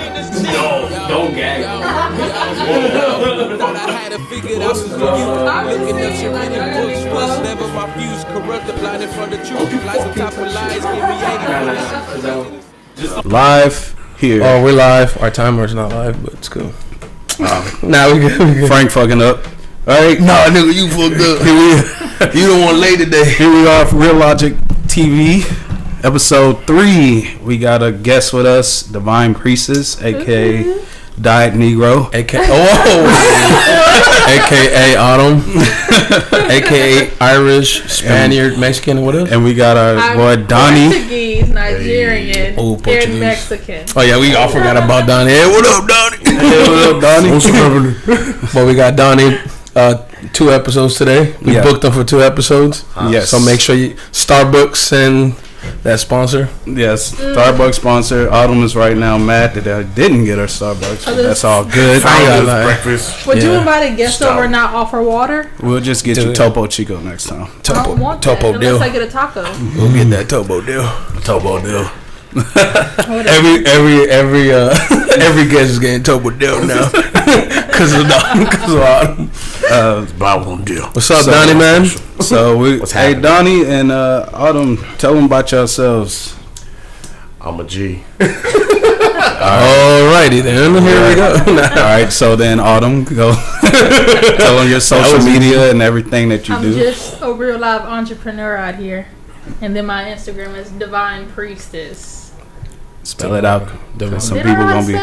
Don't gag. Thought I had it figured out for you. Looking up shit in books was never my views. Corrupted, blinded from the truth. Lies on top of lies, give me 80. Live here. Oh, we're live. Our timer's not live, but it's cool. Now we good. Frank fucking up. Alright. No, nigga, you fucked up. You don't want late today. Here we are for RealLogicTV. Episode 3. We got a guest with us, Divine Priestess, aka Diet Negro, aka aka Autumn, aka Irish, Spaniard, Mexican, what else? and we got our boy Donnie. Portuguese, Nigerian, Portuguese. and Mexican. Oh yeah, we all forgot about Donnie. Hey, what up, Donnie? Hey, what up, Donnie? But we got Donnie. 2 episodes today. We booked them for 2 episodes. Yes. So make sure you Starbucks and that sponsor. Yes, Starbucks sponsor. Autumn is right now mad that I didn't get her Starbucks. But that's all good. Breakfast. Would you invite a guest over and not offer water? We'll just get you Topo Chico next time. I don't want that Topo deal. unless I get a taco. We'll get that Topo deal. Topo deal. every guest is getting Topo deal now because of Autumn. Deal. What's up, Donnie, man? So hey Donnie and Autumn, tell them about yourselves. I'm a G. Alrighty then, here we go. Alright, so then Autumn, go tell them your social media and everything that you I'm do. just a real live entrepreneur out here. And then my Instagram is Divine Priestess. Spell it out. Some Did people I gonna be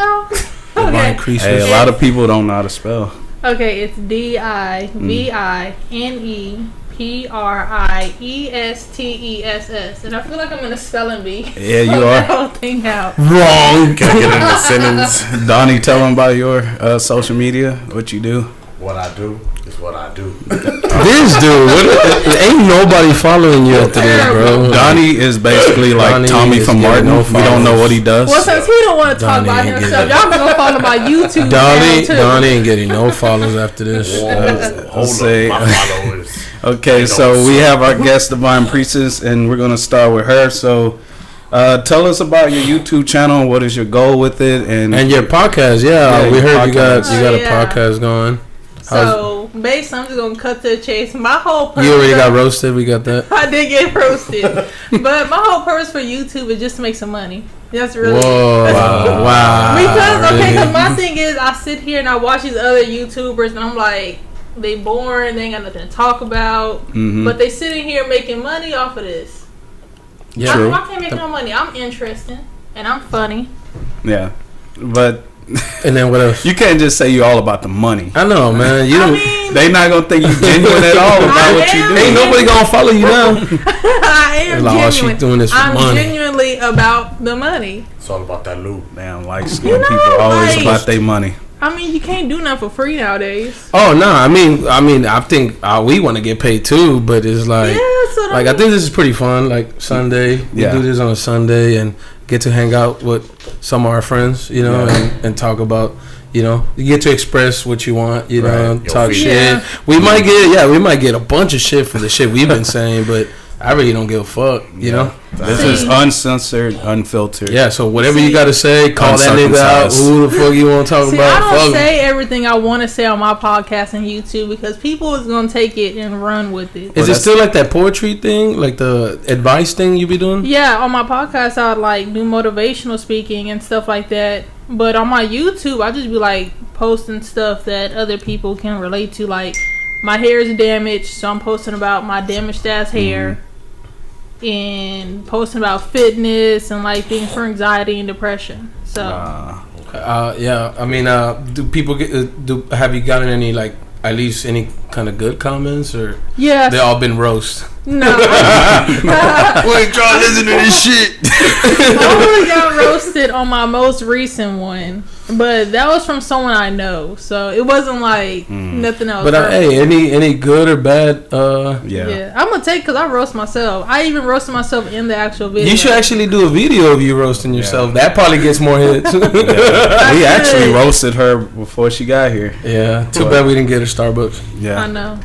okay. Priestess. Hey, a lot of people don't know how to spell. Okay, it's DIVINEPRIESTESS, and I feel like I'm in a spelling bee. Yeah, you that are. whole thing out. Wrong. Can I get in a sentence? Donnie, tell them about your social media, what you do. What I do is what I do. This dude, ain't nobody following you after this, bro. Donnie is basically like Donnie Tommy is from Martin. getting no We don't know what he does. Well, since he don't want to talk Donnie about ain't himself, getting- y'all gonna follow my YouTube channel too. Donnie ain't getting no follows after this. Hold say- up, my followers. Okay, so we have our guest, Divine Priestess, and we're gonna start with her. So, tell us about your YouTube channel. What is your goal with it? And your podcast, yeah, we your heard you got podcast. a podcast going. So, basically, I'm just gonna cut to the chase. My whole purpose. You already got roasted. We got that. I did get roasted, but my whole purpose for YouTube is just to make some money. That's really Whoa, wow. Because my thing is, I sit here and I watch these other YouTubers, and I'm like, they boring. They ain't got nothing to talk about, but they sitting here making money off of this. Yeah, I can't make no money. I'm interesting and I'm funny. yeah, but and then what else? you can't just say you're all about the money. I know, man. You don't. They not gonna think you genuine at all about what you do. Ain't nobody gonna follow you now. I am Like, oh, she genuine. doing this for I'm money. genuinely about the money. It's all about that loot. Damn, light skinned people always like- about their money. I mean, you can't do nothing for free nowadays. Oh no, I mean, I think we want to get paid too, but it's like, I think this is pretty fun. Like Sunday, we do this on a Sunday and get to hang out with some of our friends, you know, and talk about, you know, you get to express what you want, you know, talk shit. Yeah. We might get a bunch of shit for the shit we've been saying, but I really don't give a fuck, you know. This is uncensored, unfiltered. Yeah, so whatever you gotta say, call that nigga out. Who the fuck you want to talk about? I don't say everything I want to say on my podcast and YouTube because people is gonna take it and run with it. Is it still like that poetry thing, like the advice thing you be doing? Yeah, on my podcast I like do motivational speaking and stuff like that. But on my YouTube, I just be like posting stuff that other people can relate to. Like my hair is damaged, so I'm posting about my damaged ass hair. And posting about fitness and like things for anxiety and depression. So yeah, I mean, do people have you gotten any like at least any kind of good comments, or Yes. they all been roast? No. We ain't trying to listen to this shit. I only got roasted on my most recent one, but that was from someone I know, so it wasn't like nothing else. But hey, any good or bad? Yeah, I'm gonna take because I roast myself. I even roasted myself in the actual video. You should actually do a video of you roasting yourself. That probably gets more hits. We actually roasted her before she got here. Yeah. Too bad we didn't get her Starbucks. Yeah, I know.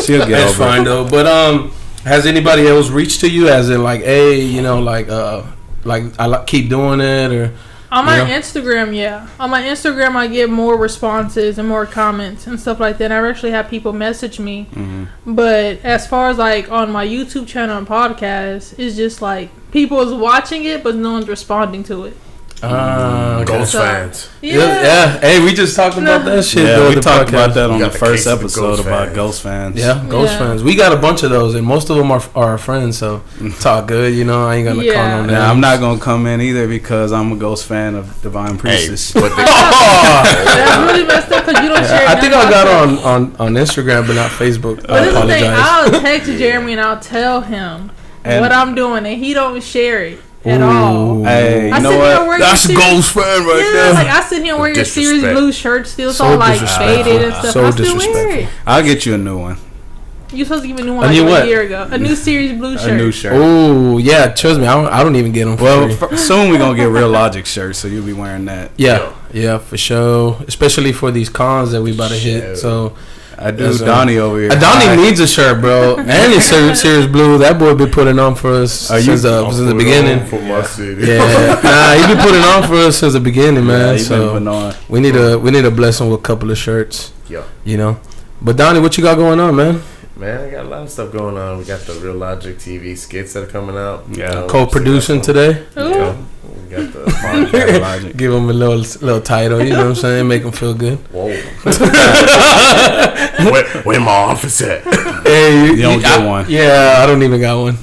she'll get That's over fine it. though. But has anybody else reached to you as in like, hey, you know, like I keep doing it, or On my Yeah. Instagram, yeah. On my Instagram, I get more responses and more comments and stuff like that. I've actually had people message me. But as far as like on my YouTube channel and podcast, it's just like people is watching it, but no one's responding to it. Ghost So- fans. yeah. Hey, we just talked about that shit. Yeah, though, we the talked about podcast. that on You the got the first case of the episode ghost about fans. ghost fans. Yeah, ghost Yeah. fans. We got a bunch of those, and most of them are our friends. So it's all good, you know. I ain't gonna Yeah. call no names. Now, I'm not gonna come in either because I'm a ghost fan of Divine Hey, Priestess. but they, That's really messed up because you don't share. I think none I of got my stuff. on Instagram, but not Facebook. But I this is the thing. apologize. I'll text Jeremy and I'll tell him And- what I'm doing, and he don't share it at all. Hey, I you know sit here what? and wear That's a your series- ghost fan right Yeah, there. like I sit here and wear your series Disrespect. blue shirt still, So so like disrespectful. faded and stuff. So I still wear disrespectful. it. I'll get you a new one. You supposed to give me a new A one new like what? a year ago. A new series blue shirt. A new shirt. Oh yeah, trust me, I don't even get them. Well, soon we're gonna get Real Logic shirts, so you'll be wearing that. yeah, for sure. Especially for these cons that we about to hit. So I do. That's, Donnie over here. Donnie needs a shirt, bro, and it's Serious Blue. That boy been putting on for us Are you- since the beginning. For my city. Yeah, nah, he been putting on for us since the beginning, Yeah, man. he been So putting on. we need to bless him with a couple of shirts. Yeah. You know. But Donnie, what you got going on, man? Man, I got a lot of stuff going on. We got the Real Logic TV skits that are coming out. Yeah. You know, Co-producing so today. Ooh. Yeah. We got the Real Logic. Give him a little title. You know what I'm saying? Make him feel good. Whoa. where my office at? Hey, You don't get one. Yeah, I don't even got one.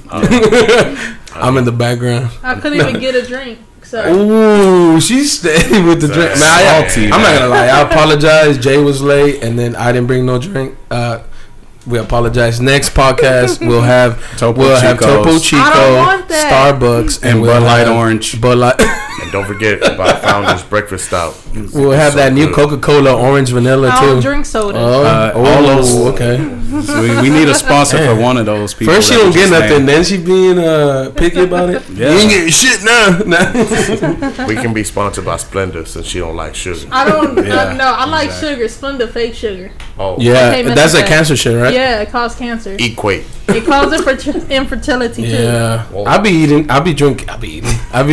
I'm in the background. I couldn't even get a drink. So Ooh, she's steady with the drink. Man, Salty, I'm man. not gonna lie. I apologize. Jay was late, and then I didn't bring no drink. We apologize. Next podcast we'll have Topo Chico, I don't want that. Starbucks, And we'll Bud Light have Orange. Bud Light. And don't forget about Founder's Breakfast Stout. We'll have So that new good. Coca-Cola orange vanilla I don't too. drink soda. all those- Okay. So we need a sponsor for one of those people. First she that don't we get just nothing, named. then she being picky about it. Yeah. You ain't getting shit now. We can be sponsored by Splendor since she don't like sugar. I don't. Yeah, No, I like sugar. Splenda fake sugar. Oh, Yeah, Okay, that's Mr. a cancer shit, right? Yeah, it causes cancer. Equate. It causes infertility too. Yeah, Whoa. I be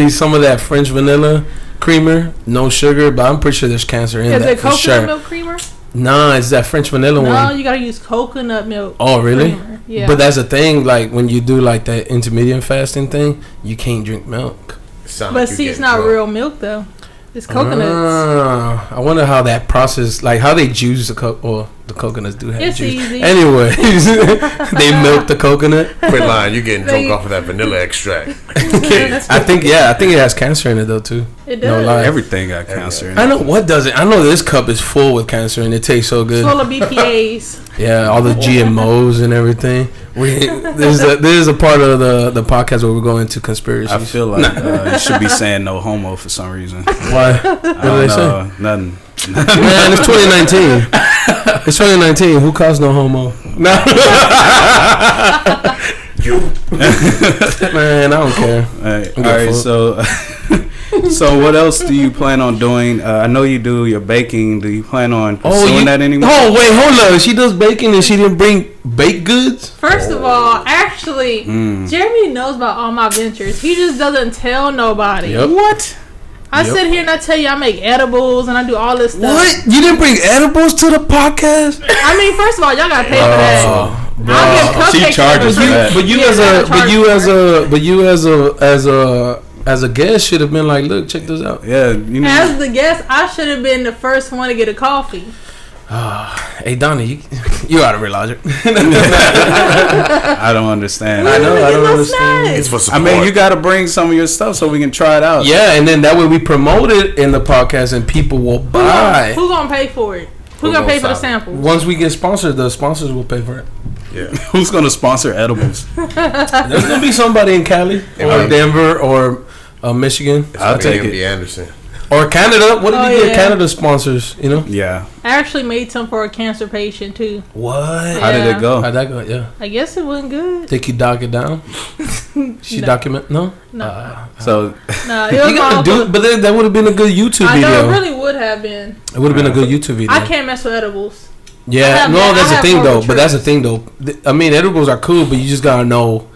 some of that French vanilla creamer, no sugar, but I'm pretty sure there's cancer in Is that it for coconut sure. milk creamer? Nah, it's that French vanilla No, one. you gotta use coconut milk. Oh, really? Creamer. Yeah. But that's the thing. Like when you do like that intermittent fasting thing, you can't drink milk. Sound But like you see, it's getting not drunk. real milk though. It's coconuts. I wonder how that process, like how they juice the coconuts do have It's juice. easy. Anyways, they milk the coconut. Quit lying. You getting drunk They- off of that vanilla extract. Kids. I think it has cancer in it though too. It No does. lie. Everything got cancer in I it. know what does it. I know this cup is full with cancer and it tastes so good. Full of BPAs. Yeah, all the GMOs and everything. There's a part of the podcast where we're going into conspiracies. I feel like you should be saying no homo for some reason. Why? What I did don't they say? know. Nothing. Man, it's 2019. It's 2019. Who caused no homo? No. You. Man, I don't care. All I'm right, good so so what else do you plan on doing? I know you do your baking. Do you plan on pursuing that anymore? Oh wait, hold on. She does baking and she didn't bring baked goods. First of all, actually, Mm. Jeremy knows about all my ventures. He just doesn't tell nobody. Yep. What? I Yep. sit here and I tell you I make edibles and I do all this stuff. What? You didn't bring edibles to the podcast? I mean, first of all, y'all gotta pay for that. Oh, I'll get cupcakes She charges for for that. But you Yeah, as a guest should have been like, look, check this out. Yeah, you know. As the guest, I should have been the first one to get a coffee. Hey Donnie, you out of real logic. I don't understand. I know, I Get don't no understand. snacks. It's for I support. mean, you got to bring some of your stuff so we can try it out. Yeah, and then that way we promote it in the podcast and people will buy. Who's gonna pay for it? Who's gonna pay for the samples? Once we get sponsored, the sponsors will pay for it. Yeah. Who's gonna sponsor edibles? There's gonna be somebody in Cali or Denver or Michigan. I'll take it. it. Anderson. Or Canada. What did you get? Canada sponsors, you know? Yeah. I actually made some for a cancer patient too. What? How did it go? How'd that go? Yeah. I guess it wasn't good. Think you dock it down? She No. document? No? No. So No, it was You gotta do it, but then that would have been a good YouTube I video. know it really would have been. It would have been a good YouTube video. I can't mess with edibles. Yeah, no, I that's the have thing though. horrible But that's the trips. thing though. I mean, edibles are cool, but you just gotta know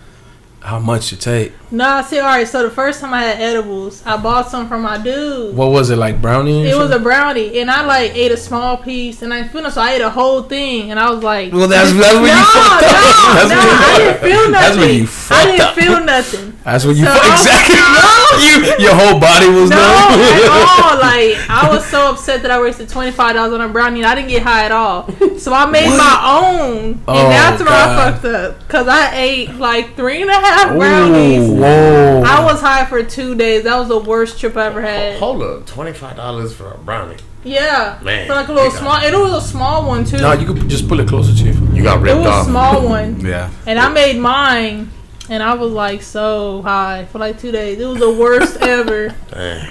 how much to take. Nah, see, alright, so the first time I had edibles, I bought some from my dude. What was it, like brownie? It was a brownie, and I like ate a small piece, and I finished, so I ate a whole thing, and I was like, Well, that's when you fucked up. That's when you- I didn't feel nothing. That's when you I fucked didn't up. feel nothing. That's when you So I was- exactly. Your whole body was No, numb. at all. Like, I was so upset that I wasted $25 on a brownie, and I didn't get high at all. So I made my own, and Oh, that's where I God. fucked up, because I ate like 3.5 brownies. Whoa. I was high for 2 days. That was the worst trip I ever had. Hold up, $25 for a brownie. Yeah, Man, for like a little you got small. It was a small one too. No, you could just pull it closer, Chief. You got It ripped was a off. small one, yeah. and I made mine, and I was like so high for like 2 days. It was the worst ever. Dang.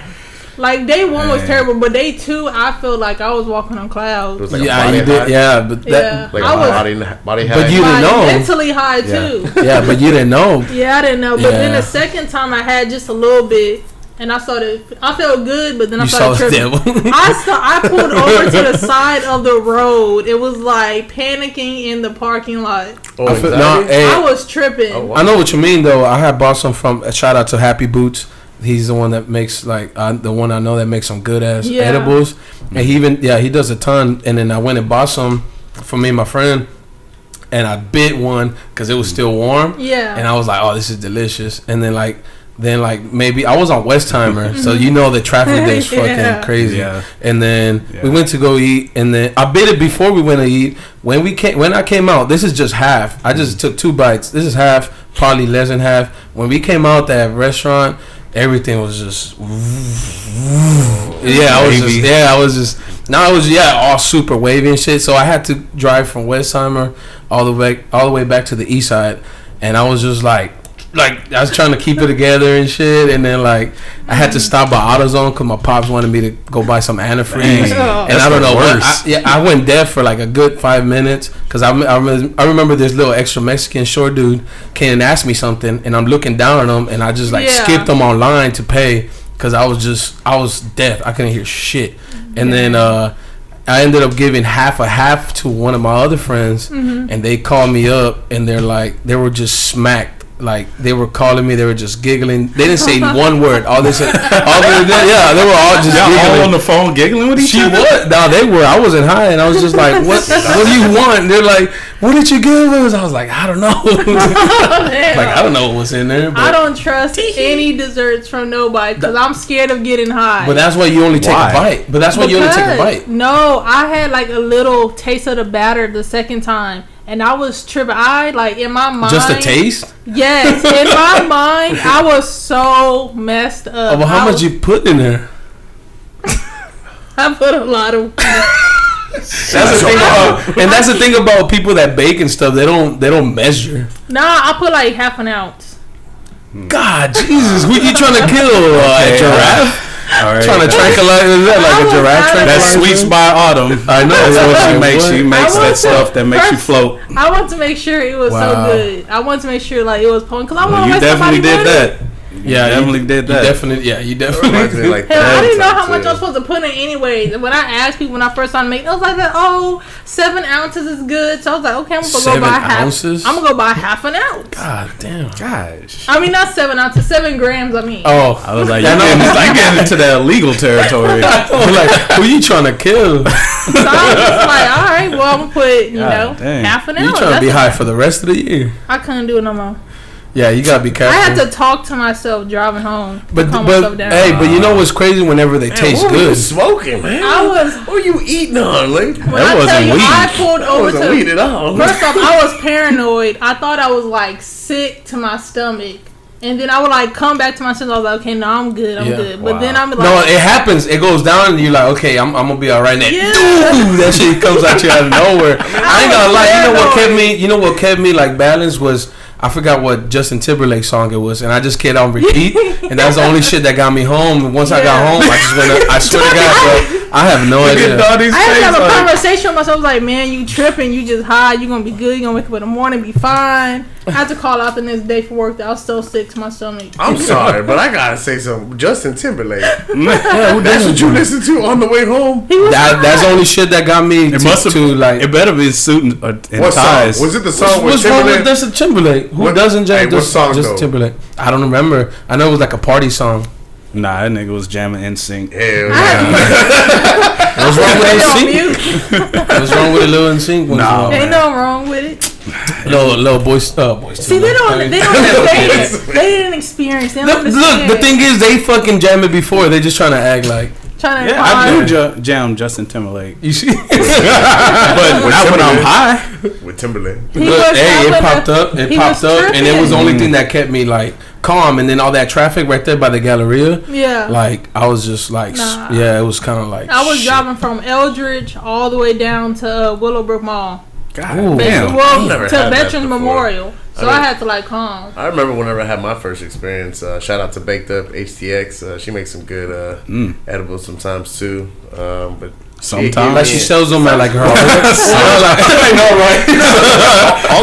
Like day one was Man. terrible, but day two I felt like I was walking on It clouds. was like Yeah, a body you did. high. Yeah, but that. Yeah, Like I a was body high. But you didn't know. mentally high too. Yeah, but you didn't know. Yeah, I didn't know. But then Yeah. the second time I had just a little bit, and I started. I felt good, but then I You saw started the tripping. devil. I pulled over to the side of the road. It was like panicking in the parking lot. Oh, I feel- anxiety? no, hey, I was tripping. Oh, wow. I know what you mean though. I had bought some from. A shout out to Happy Boots. He's the one that makes like the one I know that makes some good ass Yeah. edibles. And he does a ton. And then I went and bought some for me and my friend. And I bit one because it was still warm. Yeah. And I was like, oh, this is delicious. And then maybe I was on Westheimer, so you know the traffic there is fucking Yeah. crazy. Yeah. And then Yeah. we went to go eat, and then I bit it before we went to eat. When I came out, this is just half. I just took 2 bites. This is half, probably less than half. When we came out that restaurant, everything was just all super wavy and shit. So I had to drive from Westheimer all the way back to the east side, and I was just like I was trying to keep it together and shit, and then like I had to stop by AutoZone because my pops wanted me to go buy some antifreeze, Dang. and I don't know what. Worse. I went deaf for like a good 5 minutes because I remember this little extra Mexican short dude came and asked me something, and I'm looking down on him, and I just like skipped him online to pay because I was deaf. I couldn't hear shit, and then I ended up giving half a half to one of my other friends, and they called me up, and they were just smacked. Like they were calling me, they were just giggling. They didn't say one word. All they said, they were all just Y'all giggling. all on the phone giggling with each She other? was. No, they were. I wasn't high, and I was just like, "What? What do you want?" And they're like, "What did you give us?" I was like, "I don't know." Like I don't know what's in there. But, I don't trust any desserts from nobody because I'm scared of getting high. But that's why you only take Why? a bite. But that's why you only take a Because- bite. No, I had like a little taste of the batter the second time, and I was tripping. I like in my mind. Just a taste. Yes, in my mind, I was so messed up. Oh, well, how much you put in there? I put a lot of. That's the thing about, and that's the thing about people that bake and stuff. They don't measure. Nah, I put like half an ounce. God, Jesus, who you trying to kill? A giraffe? All right. Trying to tranquilize? Is that like a giraffe? That's tranquilizer? Sweets by Autumn. I know. That's what she Like, makes. what? She makes I that want stuff to- that makes you first- float. I want to make sure it was Wow. so good. I want to make sure like it was potent because I want to You waste definitely somebody's did money. that. Yeah, definitely did that. You definitely. Reminds me like Hell, I didn't know that how much too. I was supposed to put in anyways. When I asked people when I first started making, I was like, "Oh, 7 ounces is good." So I was like, "Okay, I'm gonna go 7 buy half. ounces? I'm gonna go buy half an ounce. God damn. Gosh. I mean, not 7 ounces, 7 grams. I mean, Oh, I was like, Yeah, you're no. getting into that illegal territory. I'm like, who you trying to kill? so I was just like, "All right, well, I'm gonna put God dang. half an You ounce." trying to be That's high it. for the rest of the year? I couldn't do it no more. Yeah, you gotta be I careful. had to talk to myself driving home. to But calm myself but down. hey, but you know what's crazy? Whenever they taste What were you good, smoking, man? I was. What are you eating on, Link? When That I tell wasn't you, weed. I pulled That over wasn't to. weed at all. First off, I was paranoid. I thought I was like sick to my stomach, And then I would like come back to my senses. I was like, okay, no, I'm good. I'm good. But then I'm like, no, it happens. It goes down, and you're like, okay, I'm gonna be all right. And then, dude, that shit comes at you out of nowhere. I ain't gonna lie. You know what kept me like balanced was. I forgot what Justin Timberlake song it was, and I just kept on repeat, and that's the only shit that got me home. And once I got home, I just went up. I swear to God, bro, I have no idea. I had to have a conversation with myself, like, man, you tripping, you just high, you gonna be good, you gonna wake up in the morning, be fine. I had to call out the next day for work. I was so sick to my stomach. I'm sorry, but I gotta say something. Justin Timberlake, that's what you listen to on the way home. That's the only shit that got me. It better be suit and what ties. Song? Was it the song what's with wrong Timberlake? with Justin Timberlake? Who doesn't jam Justin Timberlake? I don't remember. I know it was like a party song. Nah, that nigga was jamming NSYNC. Hell yeah. What's wrong with NSYNC? What's wrong with a little NSYNC? No, ain't nothing wrong with it. Little boys. See, they didn't experience. They don't look, the thing is, they fucking jam it before. They just trying to act like. I do jam Justin Timberlake. You see, but not when I'm high with Timberlake. It popped up. And it was the only thing that kept me like calm. And then all that traffic right there by the Galleria. Yeah, like I was just like, it was kind of like. I was driving from Eldridge all the way down to Willowbrook Mall. God damn. To Veterans Memorial. So I had to like calm. I remember whenever I had my first experience. Shout out to Baked Up HTX. She makes some good edibles sometimes too. But sometimes like she sells them at like her. I know, right?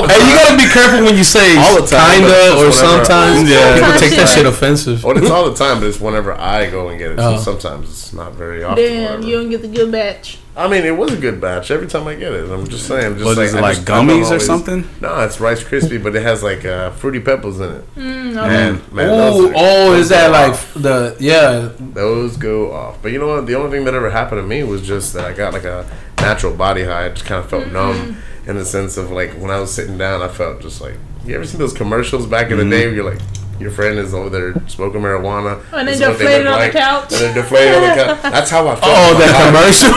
Hey, you gotta be careful when you say all the time, kinda or sometimes. Yeah, people take that shit offensive. Well, it's all the time, but it's whenever I go and get it. So sometimes it's not very often. Damn, you don't get the good batch. I mean, it was a good batch every time I get it. I'm just saying. Is it like gummies or something? No, it's Rice Krispie, but it has like Fruity Pebbles in it. Okay. Man, is that like the Those go off. But you know what? The only thing that ever happened to me was just that I got like a natural body high. I just kind of felt numb in the sense of like when I was sitting down, I felt just like, you ever seen those commercials back in the day where you're like, your friend is over there smoking marijuana. And then deflated on the couch. And then deflated on the couch. That's how I felt. Oh, that commercial.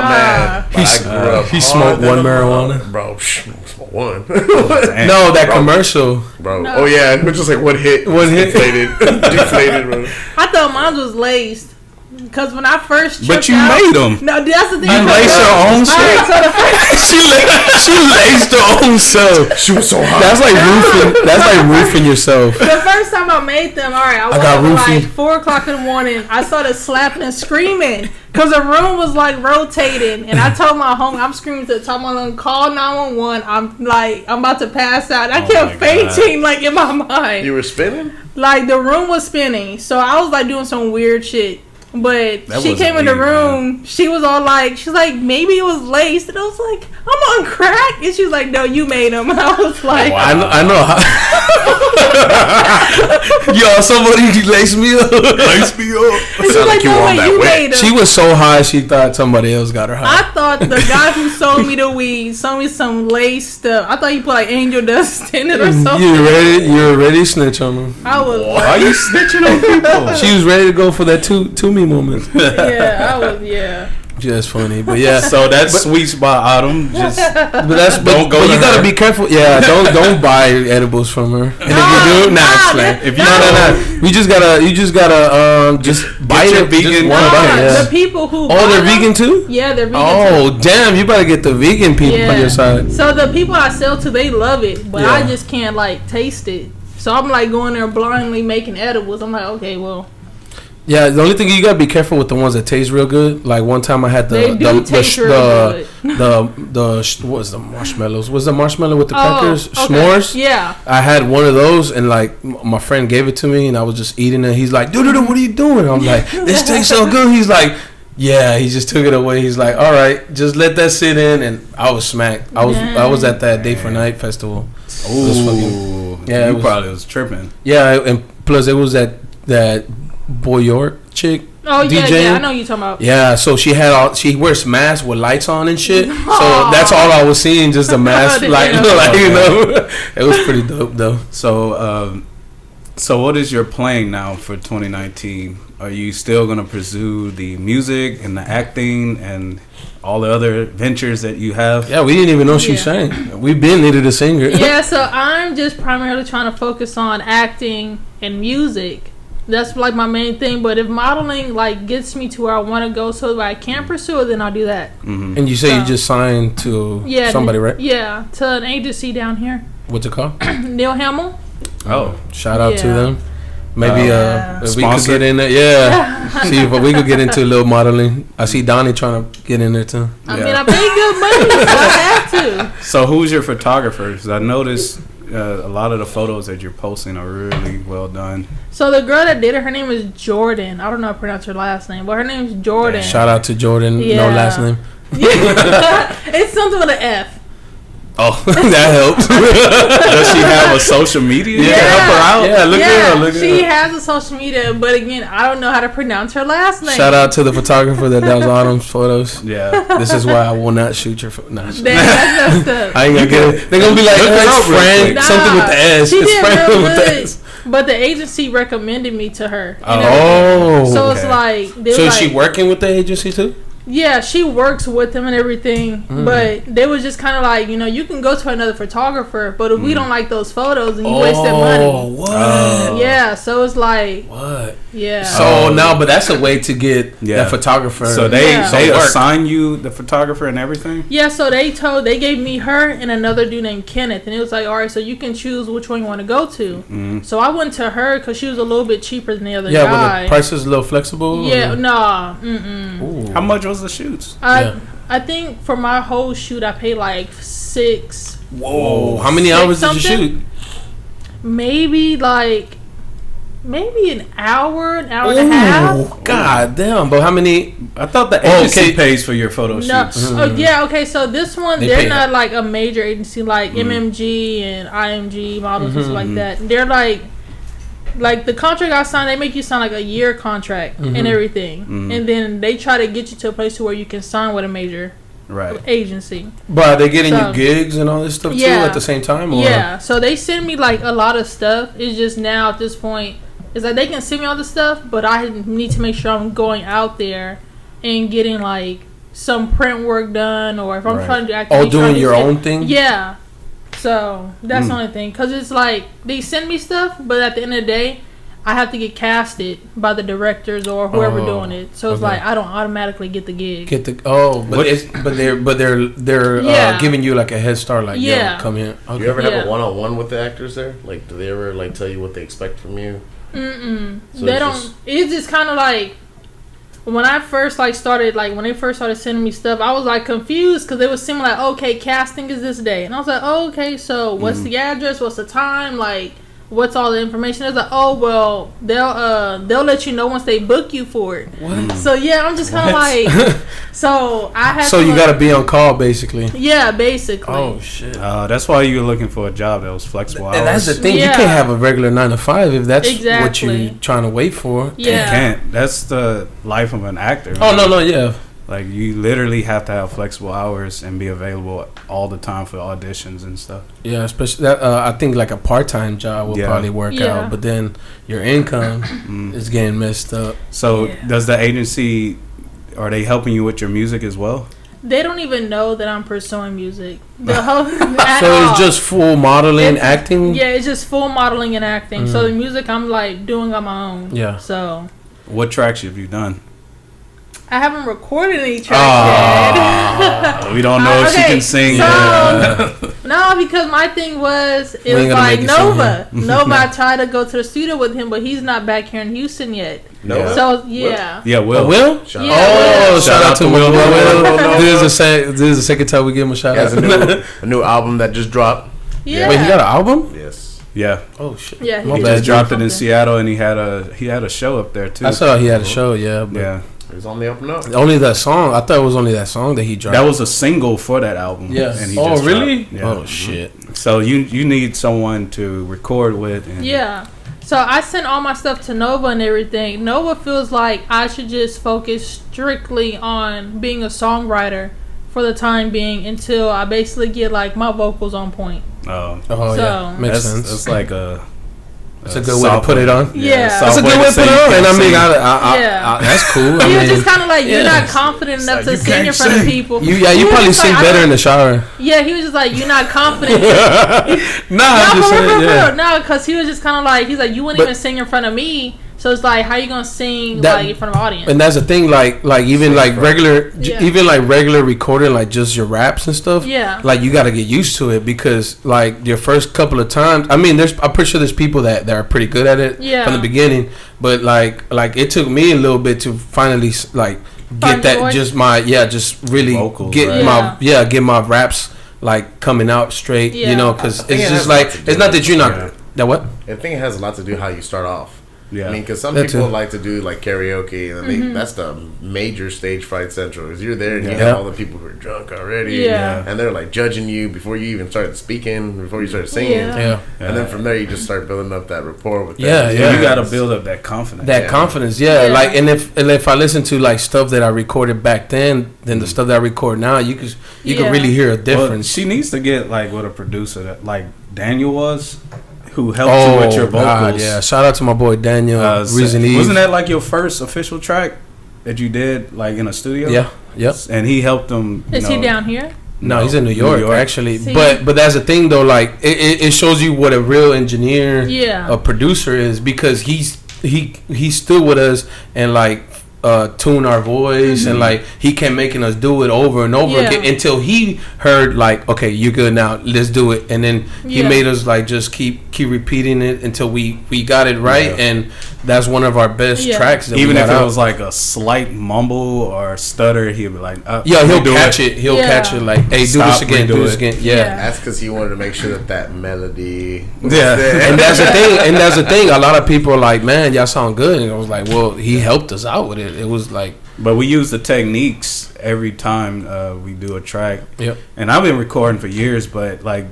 Man. He smoked one marijuana. Bro, smoked one. No, that commercial. Bro. No. Oh, yeah. It was just like one hit. Deflated, bro. I thought mine was laced. Because when I first but you made them. No, that's the thing. You laced your own self. She laced her own self. She was so hot. That's like roofing yourself. The first time I made them, all right, I woke up like 4 o'clock in the morning. I started slapping and screaming because the room was like rotating, and I told my homie, I'm screaming to the top of my lungs, call 911. I'm about to pass out. I kept fainting like in my mind. You were spinning? Like the room was spinning, so I was like doing some weird shit. But she came in the room. Man. She was all like, she's like, maybe it was laced. And I was like, I'm on crack. And she's like, no, you made them. And I was like, I know. Yo, somebody laced me up. Laced me up. She's like, no way, you made them. She was so high, she thought somebody else got her high. I thought the guy who sold me the weed sold me some laced stuff. I thought he put like angel dust in it or something. You're ready to snitch on him. I was. Why are you snitching on people? She was ready to go for that to me moment. Yeah, I was. Yeah. Just funny, but yeah. So that's sweet spot Autumn. Just but you gotta be careful. Yeah, don't buy edibles from her. And if you do, if you you just gotta just buy it. Vegan. The people who they're vegan too. Yeah, they're vegan. Oh damn, you better get the vegan people on your side. So the people I sell to, they love it, but I just can't like taste it. So I'm like going there blindly making edibles. I'm like, okay, well. Yeah, the only thing you gotta be careful with the ones that taste real good. Like one time I had what was the marshmallows? Was the marshmallow with the crackers? Okay. S'mores? Yeah. I had one of those and like my friend gave it to me and I was just eating it. He's like, dude, what are you doing? I'm like, this tastes so good. He's like, yeah, he just took it away. He's like, all right, just let that sit in, and I was smacked. I was at that Day for Night festival. Ooh, you probably was tripping. Yeah, and plus it was that Boy York chick. Oh DJing. yeah, I know you talking about. Yeah, so she wears masks with lights on and shit. So that's all I was seeing, just a mask, it was pretty dope though. So So what is your plan now for 2019? Are you still going to pursue the music and the acting and all the other ventures that you have? Yeah, we didn't even know she sang. We been needed a singer. Yeah, so I'm just primarily trying to focus on acting and music. That's like my main thing. But if modeling like gets me to where I want to go, so that I can pursue it, then I'll do that. Mm-hmm. And you say you just signed to somebody, right? Yeah, to an agency down here. What's it called? Neil Hamill. Oh, shout out to them. Maybe if we could Sponsor? get in there. Yeah. See if we could get into a little modeling. I see Donnie trying to get in there too. I mean, I paid good money, so I have to. So who's your photographer? 'Cause I noticed a lot of the photos that you're posting are really well done. So the girl that did it, her name is Jordan. I don't know how to pronounce her last name, but her name's Jordan. Shout out to Jordan. Yeah. No last name. It's something with an F. Oh, that helps. Does she have a social media? Yeah. To help her out? Yeah, look at her. Look at She her. has a social media, but again, I don't know how to pronounce her last name. Shout out to the photographer that does Autumn's photos. Yeah. This is why I will not shoot your Nah, Damn, that's messed up. I ain't gonna get it. They're gonna be like, Look it it's up real Frank, quick. something with the S. She It's did Frank real with the good, S. but the agency recommended me to her. and Oh. everything. So it's okay. like, they So were is she like- working with the agency too? Yeah, she works with them and everything, but they was just kind of like, you can go to another photographer, but if we don't like those photos, then you wasted money. What? Yeah, so it's like, What? yeah. So now, but that's a way to get that photographer. So they Yeah. they Work. assign you the photographer and everything? Yeah, so they gave me her and another dude named Kenneth, and it was like, all right, so you can choose which one you want to go to. So I went to her because she was a little bit cheaper than the other yeah, guy. but the price is a little flexible. Yeah, or? nah, Ooh. How much was the shoots? I think for my whole shoot, I paid like $6. Whoa! How many hours did you shoot? Maybe an hour and a half. God damn! But how many? I thought the agency pays for your photo No, shoots. oh yeah, okay. So this one, They they're pay not like a major agency like MMG and IMG models and stuff like that. They're like the contract I signed, they make you sign like a year contract and everything, and then they try to get you to a place to where you can sign with a major agency. But are they getting you gigs and all this stuff too at the same time? Or? Yeah, so they send me like a lot of stuff. It's just now at this point, it's like they can send me all the stuff, but I need to make sure I'm going out there and getting like some print work done, or if I'm trying to do activity, doing your own thing. Yeah. So that's the only thing, because it's like they send me stuff, but at the end of the day, I have to get casted by the directors or whoever doing it. So it's like I don't automatically get the gig. But they're giving you like a head start, like come here. Okay. Do you ever have a one-on-one with the actors there? Like, do they ever like tell you what they expect from you? So they don't. It's just kind of like when I first started, when they first started sending me stuff, I was like confused because they would seem like, okay, casting is this day, and I was like, oh, okay, so what's the address? What's the time? Like, what's all the information? It's like, oh well, they'll let you know once they book you for it. What? So yeah, I'm just kind of like, so I have. So you got to be on call, basically. Yeah, basically. Oh shit. That's why you were looking for a job that was flexible hours. And that's the thing. You can't have a regular 9 to 5 if that's what you're trying to wait for. Yeah. You can't. That's the life of an actor. Oh no, yeah. Like you literally have to have flexible hours and be available all the time for auditions and stuff. Yeah, especially that. I think like a part-time job will probably work out, but then your income is getting messed up. So does the agency? Are they helping you with your music as well? They don't even know that I'm pursuing music. So it's just full modeling, acting. Yeah, it's just full modeling and acting. So the music I'm like doing on my own. Yeah. So what tracks have you done? I haven't recorded any tracks yet. We don't know if she can sing. So, no, because my thing was like Nova. I tried to go to the studio with him, but he's not back here in Houston yet. No. So yeah. Yeah, Will. Will? Shout out to Will. This is the second time we give him a shout out. A new album that just dropped. Yeah. Wait, he got an album? Yes. Yeah. Oh shit. Yeah. He just dropped it in Seattle, and he had a show up there too. I saw he had a show. Yeah. Yeah. It's on the up and up. Only that song. I thought it was only that song that he dropped. That was a single for that album. Yeah. And he just really? Yeah. Oh shit. So you need someone to record with. And yeah. So I sent all my stuff to Nova and everything. Nova feels like I should just focus strictly on being a songwriter for the time being until I basically get like my vocals on point. Oh yeah. Makes sense. That's like a It's a good way to put it on. Yeah. That's a good way to put it on. And I mean, that's cool. He was just kind of like, you're not confident enough to sing in front of people. You probably sing better in the shower. Yeah, he was just like, you're not confident. No, because he was just kind of like, he's like, you wouldn't even sing in front of me. So it's like, how you gonna sing like in front of an audience? And that's the thing, like even like regular recording, like just your raps and stuff. Yeah. Like you got to get used to it because like your first couple of times, I mean, I'm pretty sure there's people that are pretty good at it from the beginning, but like it took me a little bit to finally like get that just really vocals, get my raps like coming out straight, you know, because it's just like it's not that you're not that what. I think it has a lot to do how you start off. Yeah. I mean, because some people like to do like karaoke, and that's the major stage fright central. Is you're there and you have all the people who are drunk already, and they're like judging you before you even started speaking, before you started singing, and then from there you just start building up that rapport with them. You got to build up that confidence. Like, and if I listen to like stuff that I recorded back then the stuff that I record now, you can really hear a difference. Well, she needs to get like with a producer that like Daniel was. Who helped you with your vocals? God, yeah, shout out to my boy Daniel. Reason Eve. Wasn't that like your first official track that you did like in a studio? Yeah, yep. And he helped them. Is he down here? No, he's in New York. Actually. See? But that's the thing though. Like it shows you what a real engineer, a producer is, because he's still with us and like tune our voice and like he kept making us do it over and over again until he heard like, okay, you're good now, let's do it, and then he made us like just keep repeating it until we got it right, and that's one of our best tracks that even if it was like a slight mumble or stutter, he'll be like he'll catch it like, hey, do this again. That's because he wanted to make sure that melody was and that's the thing a lot of people are like, man, y'all sound good, and I was like, well, he helped us out with it. It was like, but we use the techniques every time we do a track. Yep. And I've been recording for years, but like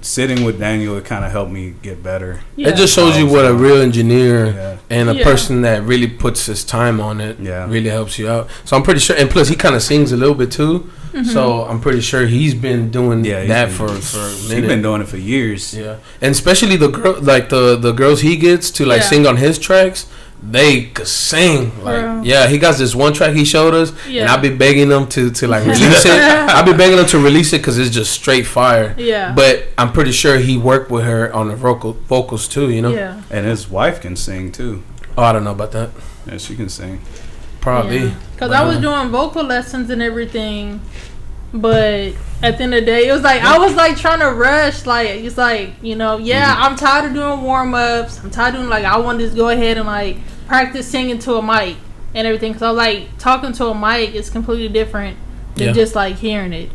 sitting with Daniel, it kind of helped me get better. Yeah. It just shows you what a real engineer and a person that really puts his time on it really helps you out. So I'm pretty sure, and plus he kind of sings a little bit too. So I'm pretty sure he's been doing that for a minute. He's been doing it for years. Yeah, and especially the girl, like the girls he gets to like sing on his tracks. They could sing, like he got this one track he showed us, and I've been begging them to like release it. I've been begging them to release it because it's just straight fire. Yeah, but I'm pretty sure he worked with her on the vocals too. You know, and his wife can sing too. Oh, I don't know about that. Yeah, she can sing. Probably because I was doing vocal lessons and everything, but at the end of the day, it was like I was like trying to rush. Like it's like, you know, I'm tired of doing warm ups. I'm tired of doing like I want to just go ahead and like practice singing to a mic and everything, because I was like, talking to a mic is completely different than just like hearing it.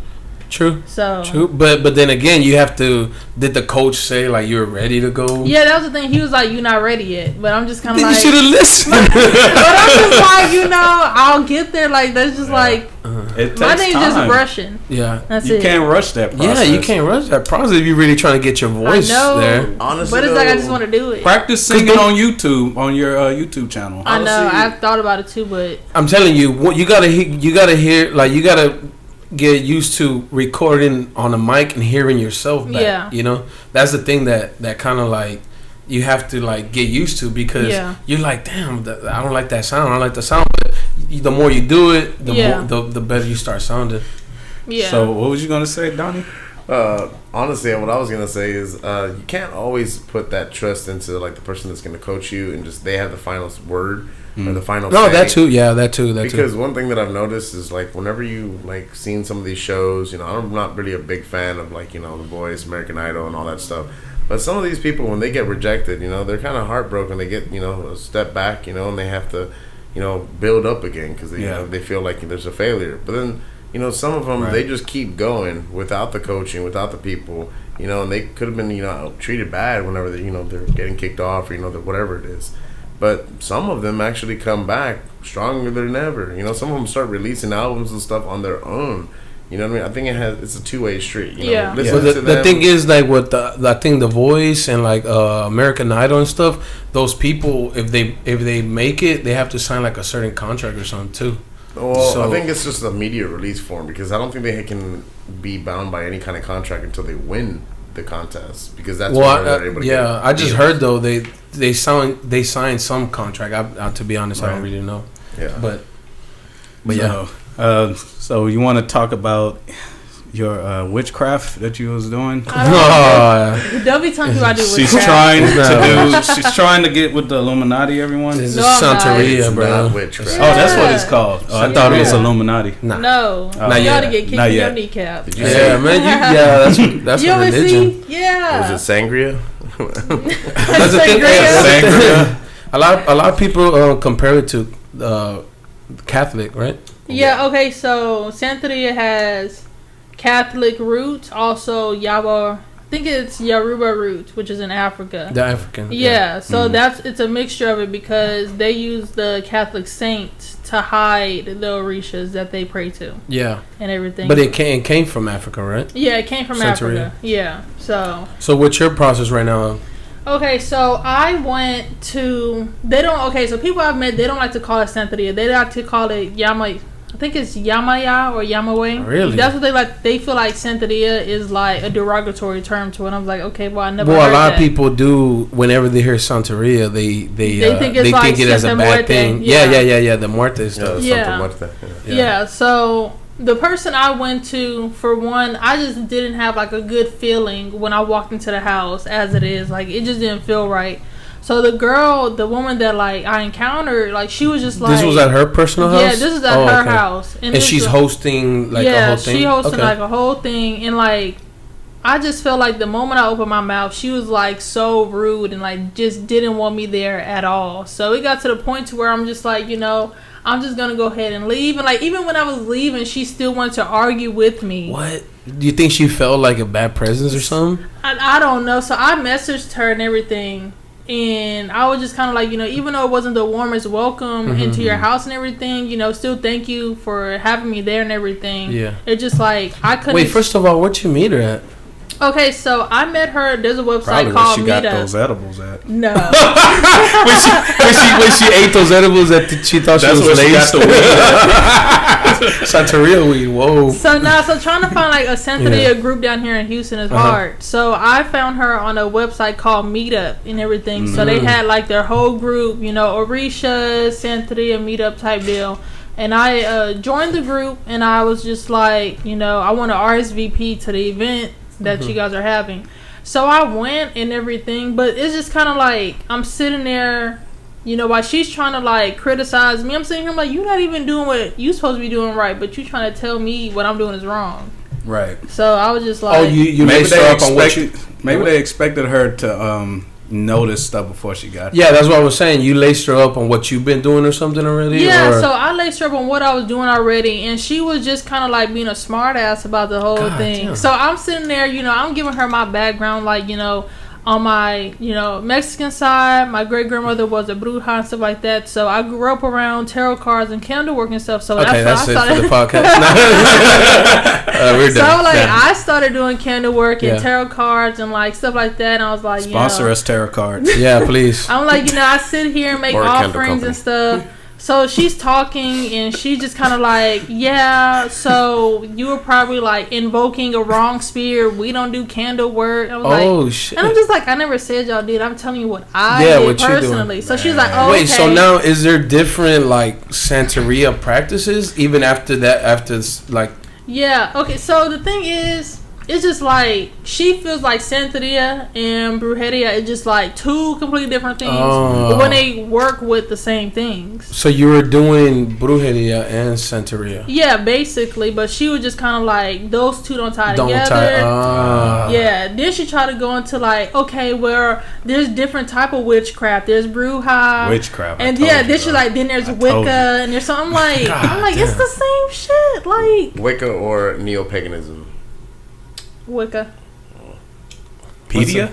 True. So true, but then again, you have to. Did the coach say like you're ready to go? Yeah, that was the thing. He was like, "You're not ready yet," but I'm just kind of like, you should have listened. But I'm just like, you know, I'll get there. Like that's just like my name's just rushing. Yeah, that's you can't rush that process. Yeah, you can't rush that process if you're really trying to get your voice there. Honestly, but it's like I just want to do it. Practice singing on YouTube on your YouTube channel. I know. I've thought about it too, but I'm telling you, you gotta hear, like you gotta get used to recording on a mic and hearing yourself back. Yeah. You know, that's the thing that kind of like you have to like get used to, because you're like, damn, I don't like that sound. I don't like the sound. But the more you do it, the better you start sounding. Yeah. So what was you gonna say, Donnie? Honestly, what I was gonna say is you can't always put that trust into like the person that's gonna coach you and just they have the final word. Or the final say. That too. Because one thing that I've noticed is like whenever you like seen some of these shows, you know, I'm not really a big fan of like, you know, The Voice, American Idol, and all that stuff. But some of these people, when they get rejected, you know, they're kind of heartbroken. They get, you know, a step back, you know, and they have to, you know, build up again because you know, they feel like there's a failure. But then, you know, some of them they just keep going without the coaching, without the people, you know, and they could have been, you know, treated bad whenever they, you know, they're getting kicked off or, you know, whatever it is. But some of them actually come back stronger than ever. You know, some of them start releasing albums and stuff on their own. You know what I mean? I think it's a two-way street. You know? But the thing is, like with I think The Voice and like American Idol and stuff, those people, if they make it, they have to sign like a certain contract or something too. Well, so I think it's just a media release form, because I don't think they can be bound by any kind of contract until they win the contest because that's where they're able to get I just heard though they signed some contract. To be honest, I don't really know. Yeah, but so you want to talk about your witchcraft that you was doing? Don't be telling me I do witchcraft. She's trying to get with the Illuminati. Everyone, this is Santeria, bro. Witchcraft. Oh, that's what it's called. Oh, I thought it was Illuminati. No, you gotta get kicked in your kneecap. Man. That's you a religion. See? Yeah. Was it sangria? That's the thing. Sangria. A lot of people compare it to Catholic, right? Yeah. Okay. So Santeria has Catholic roots, also I think it's Yoruba roots, which is in Africa. The African. Yeah. So it's a mixture of it because they use the Catholic saints to hide the Orishas that they pray to. Yeah. And everything. But it came from Africa, right? Yeah, it came from Santeria. Africa. Yeah. So what's your process right now? Okay, so I went to. So people I've met, they don't like to call it Santeria. They like to call it I think it's Yamaya or Yamawe. Really? That's what they like. They feel like Santeria is like a derogatory term to it. And I was like, okay, well, I never. Well, heard a lot that. of people do. Whenever they hear Santeria, they think it as a bad thing. Yeah, the muerte stuff. Yeah. So the person I went to, for one, I just didn't have like a good feeling when I walked into the house. As it is, like it just didn't feel right. So the woman that like I encountered, like she was just like, this was at her personal house. Yeah, this is at her house, and she's hosting like a whole thing. Yeah, she hosting like a whole thing, and like I just felt like the moment I opened my mouth, she was like so rude and like just didn't want me there at all. So it got to the point to where I'm just like, I'm just gonna go ahead and leave. And like even when I was leaving, she still wanted to argue with me. What? Do you think she felt like a bad presence or something? I don't know. So I messaged her and everything. And I was just kind of like, even though it wasn't the warmest welcome into your house and everything, still thank you for having me there and everything. Yeah. It's just like, I couldn't. Wait, first of all, where'd you meet her at? Okay, so I met her. There's a website Probably called where she Meetup. got those edibles at. No. when she ate those edibles that she thought she was laced. Santeria weed. Whoa. So trying to find like a Santeria group down here in Houston is hard. So I found her on a website called Meetup and everything. So they had like their whole group, Orisha, Santeria, Meetup type deal. And I joined the group and I was just like, I want to RSVP to the event that you guys are having. So I went and everything, but it's just kind of like I'm sitting there, while she's trying to like criticize me. I'm sitting here, I'm like, you're not even doing what you supposed to be doing right, but you trying to tell me what I'm doing is wrong. Right. So I was just like, you maybe they expected her to notice stuff before she got here. Yeah, that's what I was saying. You laced her up on what you've been doing or something already? Yeah, so I laced her up on what I was doing already, and she was just kind of like being a smart ass about the whole thing. Damn. So I'm sitting there, I'm giving her my background, like, on my, Mexican side, my great grandmother was a bruja and stuff like that. So I grew up around tarot cards and candle work and stuff. So that's it for the podcast. We're done. So I started doing candle work and tarot cards and like stuff like that. And I was like, sponsor us tarot cards. Yeah, please. I'm like, I sit here and make offerings and stuff. So she's talking and she's just kind of like, so you were probably like invoking a wrong spirit. We don't do candle work. I was shit. And I'm just like, I never said y'all did. I'm telling you what I did personally. So she's like, wait, so now is there different like Santeria practices even after like? Yeah. Okay. So the thing is, it's just like she feels like Santeria and Brujeria is just like two completely different things, but when they work with the same things. So you were doing Brujeria and Santeria. Yeah, basically, but she was just kind of like those two don't tie together. Yeah. Then she tried to go into like, okay, where there's different type of witchcraft. There's witchcraft, and then she's like, then there's Wicca, and there's something like, it's the same shit, like Wicca or neo-paganism. Wicca. Pedia?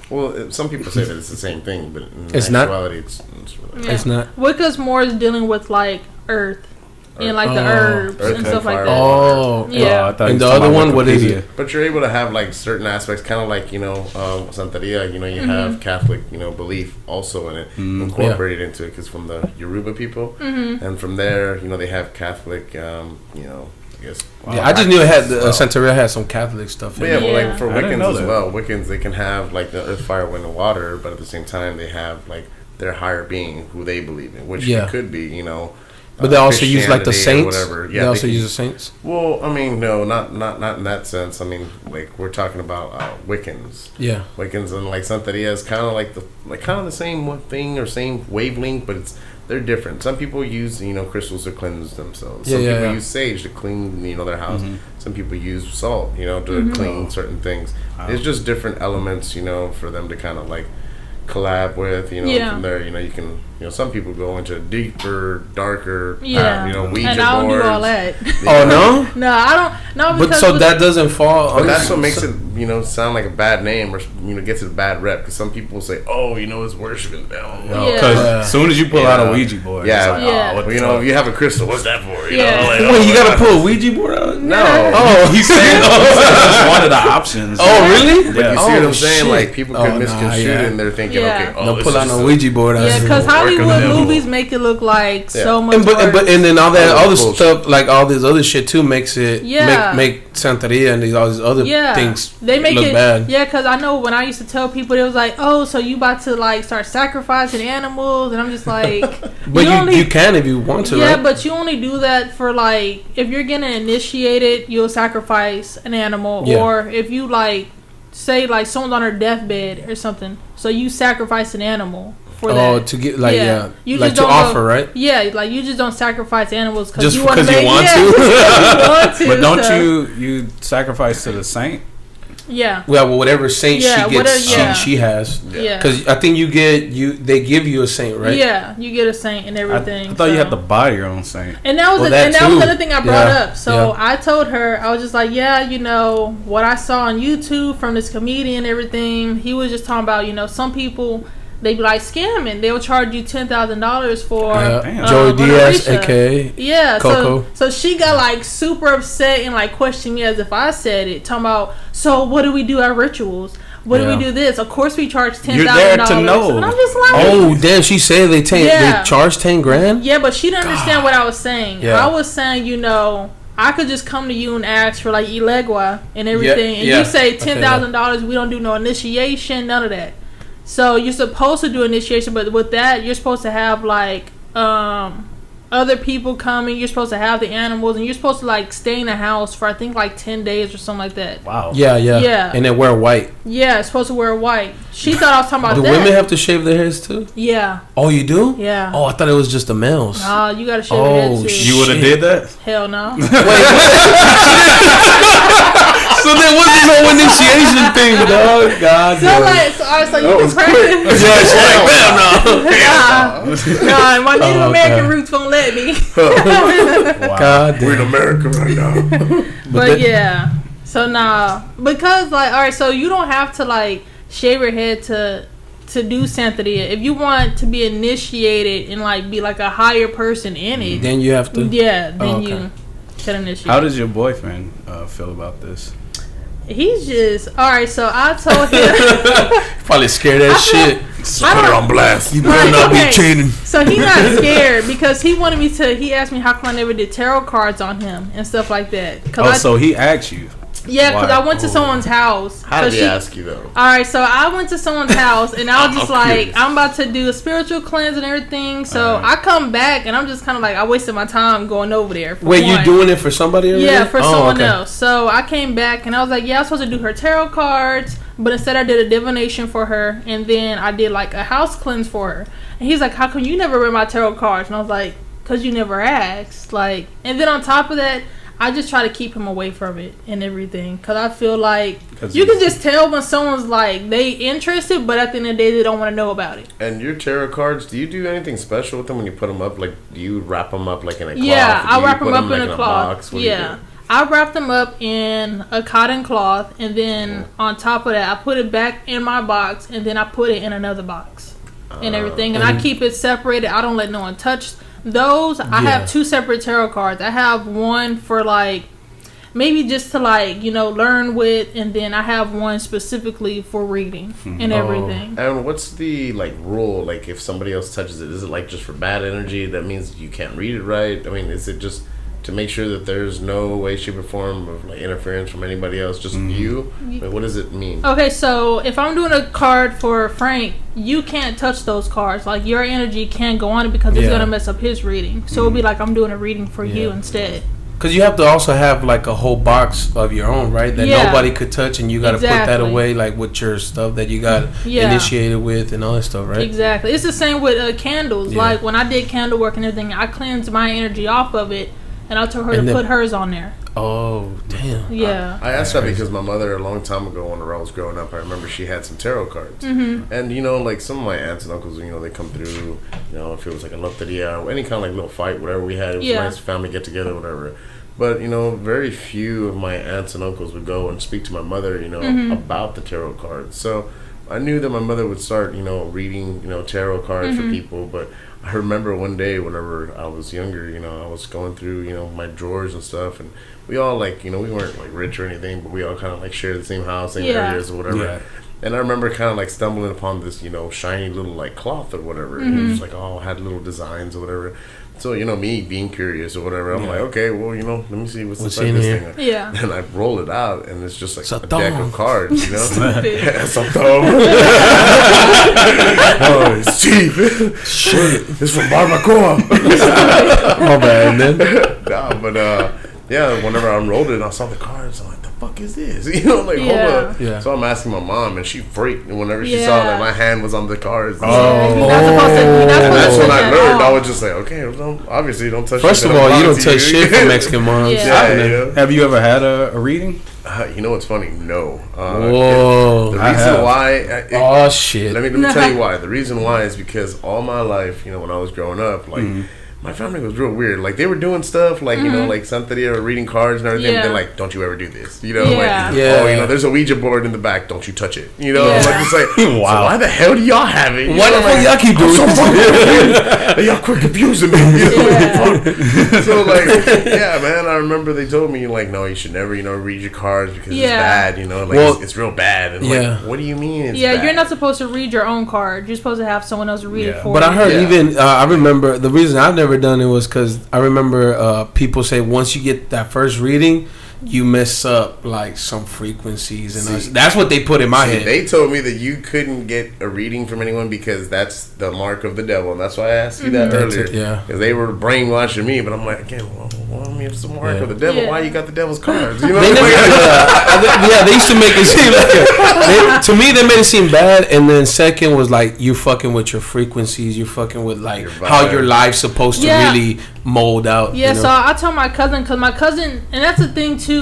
Well, some people say that it's the same thing, but in it's actuality, not. It's not. Wicca's more dealing with like earth and like the herbs and stuff like that. Yeah. I thought and the other one, what is it? But you're able to have like certain aspects, kind of like Santeria. You have Catholic, belief also in it, incorporated into it, because from the Yoruba people, and from there, they have Catholic, guess. Wow. Yeah, I just knew it had Santeria had some Catholic stuff. But well, like for Wiccans as well. Wiccans, they can have like the earth, fire, wind, and water, but at the same time they have like their higher being who they believe in, which it could be, you know. But they also use like the saints. Yeah, they also use the saints. Well, I mean, no, not in that sense. I mean, like we're talking about Wiccans. Yeah, Wiccans and like Santeria is kind of like the same thing or same wavelength, but they're different. Some people use crystals to cleanse themselves. Some people use sage to clean their house. Mm-hmm. Some people use salt to clean certain things. It's just different elements for them to kind of like collab with. From there you can some people go into deeper, darker Ouija boards. And I don't do all that. Oh no, I don't. No, but so that doesn't fall. But that's what makes it sound like a bad name or gets it a bad rep, because some people say, oh, it's worshiping them. Because as soon as you pull out a Ouija board, it's like, if you have a crystal, what's that for? Wait, you gotta pull a Ouija board out? No. Oh, he's saying that's one of the options. Oh, really? But you see what I'm saying? Like people could misconstrue it, and they're thinking, okay, they'll pull out a Ouija board. Yeah, because Hollywood movies make it look like so much worse. And then all that other stuff, like all this other shit too, makes it make Santeria and all these other things they make look it bad. Yeah, because I know when I used to tell people, it was like, oh, so you about to like start sacrificing animals, and I'm just like, but you can if you want to. Yeah, right? but you only do that for like if you're getting initiated, you'll sacrifice an animal, or if you like say like someone's on her deathbed or something, so you sacrifice an animal. Oh, to get you like to offer, right? Yeah, like you just don't sacrifice animals just you because you want to. But don't you sacrifice to the saint? Yeah. Well, whatever saint she gets, she has. Yeah. Because I think they give you a saint, right? Yeah, you get a saint and everything. I thought you had to buy your own saint. And that was another thing I brought up. So I told her, I was just like, what I saw on YouTube from this comedian and everything. He was just talking about, some people. They be like scamming. They'll charge you $10,000 for Joey Diaz, aka Coco. So she got like super upset and like questioned me as if I said it. Talking about, so what do we do at rituals? What do we do this? Of course we charge $10,000. You're there to know. And I'm just like, oh damn! She said they charge $10,000. Yeah, but she didn't understand what I was saying. Yeah. I was saying, I could just come to you and ask for like Ilegua and everything, and you say $10,000. We don't do no initiation, none of that. So you're supposed to do initiation, but with that, you're supposed to have like other people coming. You're supposed to have the animals, and you're supposed to like stay in the house for I think like 10 days or something like that. Wow. Yeah. And then wear white. Yeah, it's supposed to wear white. She thought I was talking about that. Do women have to shave their heads too? Yeah. Oh, you do? Yeah. Oh, I thought it was just the males. Nah, you gotta shave your head too. You would have did that? Hell no. So then what's this whole initiation thing, dog? God damn. So you can practice. Yeah, she's like, Nah, my Native American roots won't let me. Wow. God damn. We're in America right now. But yeah. So because like, alright, so you don't have to like shave your head to do Santeria. If you want to be initiated and like be like a higher person in it, then you have to. Yeah, then you can initiate. How does your boyfriend feel about this? He's just alright. So I told him probably scared as shit. Put it on blast. You better not be cheating. So he's not scared because he wanted me to. He asked me how come I never did tarot cards on him and stuff like that. So he asked you. Yeah, because I went to someone's house. How did he ask you though? Alright, so I went to someone's house and I was just like, I'm about to do a spiritual cleanse and everything. So I come back and I'm just kind of like, I wasted my time going over there. Wait, you doing it for somebody already? Yeah, for someone else. So I came back and I was like, yeah, I was supposed to do her tarot cards, but instead I did a divination for her, and then I did like a house cleanse for her. And he's like, how come you never read my tarot cards? And I was like, because you never asked. Like, and then on top of that, I just try to keep him away from it and everything, because I feel like you can just tell when someone's like they interested, but at the end of the day they don't want to know about it. And your tarot cards, do you do anything special with them when you put them up? Like, do you wrap them up like in a cloth? Yeah, I wrap them up in a cloth. Yeah, I wrap them up in a cotton cloth, and then on top of that I put it back in my box, and then I put it in another box and everything, and I keep it separated. I don't let no one touch those. I have two separate tarot cards. I have one for like maybe just to like learn with, and then I have one specifically for reading and everything. And what's the like rule? Like if somebody else touches it, is it like just for bad energy? That means you can't read it right? I mean, is it just to make sure that there's no way, shape, or form of like interference from anybody else, just you? Like, what does it mean? Okay, so if I'm doing a card for Frank, you can't touch those cards. Like, your energy can't go on it because it's gonna mess up his reading. So it'll be like I'm doing a reading for you instead. Because you have to also have like a whole box of your own, right? That nobody could touch, and you got to put that away, like with your stuff that you got initiated with and all that stuff, right? Exactly. It's the same with candles. Yeah. Like when I did candle work and everything, I cleansed my energy off of it, and I told her to put hers on there. Oh, damn. Yeah. I asked that because my mother, a long time ago when I was growing up, I remember she had some tarot cards. And, you know, like some of my aunts and uncles, you know, they come through, you know, if it was like a loteria or any kind of like little fight, whatever we had, it was a nice family get together, whatever. But, you know, very few of my aunts and uncles would go and speak to my mother, you know, about the tarot cards. So I knew that my mother would start, you know, reading, you know, tarot cards for people. But I remember one day whenever I was younger, you know, I was going through, you know, my drawers and stuff. And we all, like, you know, we weren't, like, rich or anything, but we all kind of, like, shared the same house, same areas or whatever. Yeah. And I remember kind of, like, stumbling upon this, you know, shiny little, like, cloth or whatever. And it was like, oh, had little designs or whatever. So, you know, me being curious or whatever, I'm like, okay, well, you know, let me see what's inside this thing. Yeah. And I roll it out, and it's just like a deck of cards, you know? It's a oh, it's cheap. Shit. It's from Barbacoa. My bad, man. Nah, but, yeah, whenever I unrolled it and I saw the cards, I'm like, the fuck is this? You know, like, hold up. Yeah. So I'm asking my mom, and she freaked whenever she saw that my hand was on the cards. You're not supposed to that's when I learned. I was just like, okay, well, obviously don't touch First of all, you don't touch shit from Mexican moms. Yeah. Have you ever had a reading? You know what's funny? No. Whoa. The reason why... oh, shit. Let me tell you why. The reason why is because all my life, you know, when I was growing up, like... my family was real weird. Like, they were doing stuff, like, you know, like Santeria or reading cards and everything. They're like, don't you ever do this. You know, like, oh, you know, there's a Ouija board in the back. Don't you touch it. You know, I'm just like, wow. So why the hell do y'all have it? Why the fuck y'all keep doing this? Y'all quit confusing me. You know? So, like, yeah, man, I remember they told me, like, no, you should never, you know, read your cards because it's bad, you know, like, it's real bad. And like, what do you mean it's bad? You're not supposed to read your own card. You're supposed to have someone else read it for you. But I heard even, I remember, the reason I've never done it was because I remember people say once you get that first reading, you mess up like some frequencies, and that's what they put in my head. They told me that you couldn't get a reading from anyone because that's the mark of the devil, and that's why I asked you that earlier. Because they were brainwashing me, but I'm like, again, well, I mean, it's the mark of the devil. Why you got the devil's cards? You know, they used to make it seem like to me they made it seem bad, and then second was like you fucking with your frequencies, you fucking with like how your life's supposed to really mold out. Yeah, you know? So I told my cousin, because my cousin, and that's the thing too.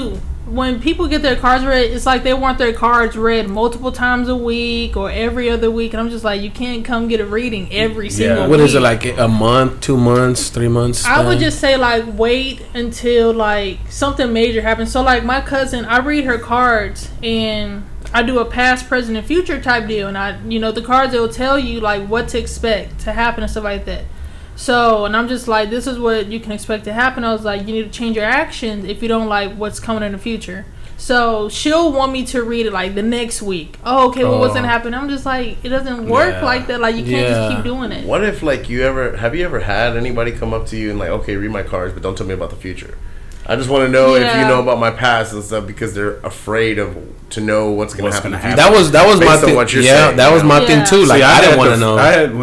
When people get their cards read, it's like they want their cards read multiple times a week or every other week, and I'm just like, you can't come get a reading every single week. What is it, like a month, 2 months, 3 months? I would just say like wait until like something major happens. So like my cousin, I read her cards and I do a past, present, and future type deal, and I, you know, the cards, they'll tell you like what to expect to happen and stuff like that. So, and I'm just like, this is what you can expect to happen. I was like, you need to change your actions if you don't like what's coming in the future. So she'll want me to read it like the next week. Oh, okay, well, what's gonna happen? I'm just like, it doesn't work like that. Like, you can't just keep doing it. What if like have you ever had anybody come up to you and like, okay, read my cards, but don't tell me about the future? I just want to know if you know about my past and stuff because they're afraid to know what's going to happen. That was my thing. That was my thing too. Like, I didn't want to know. I had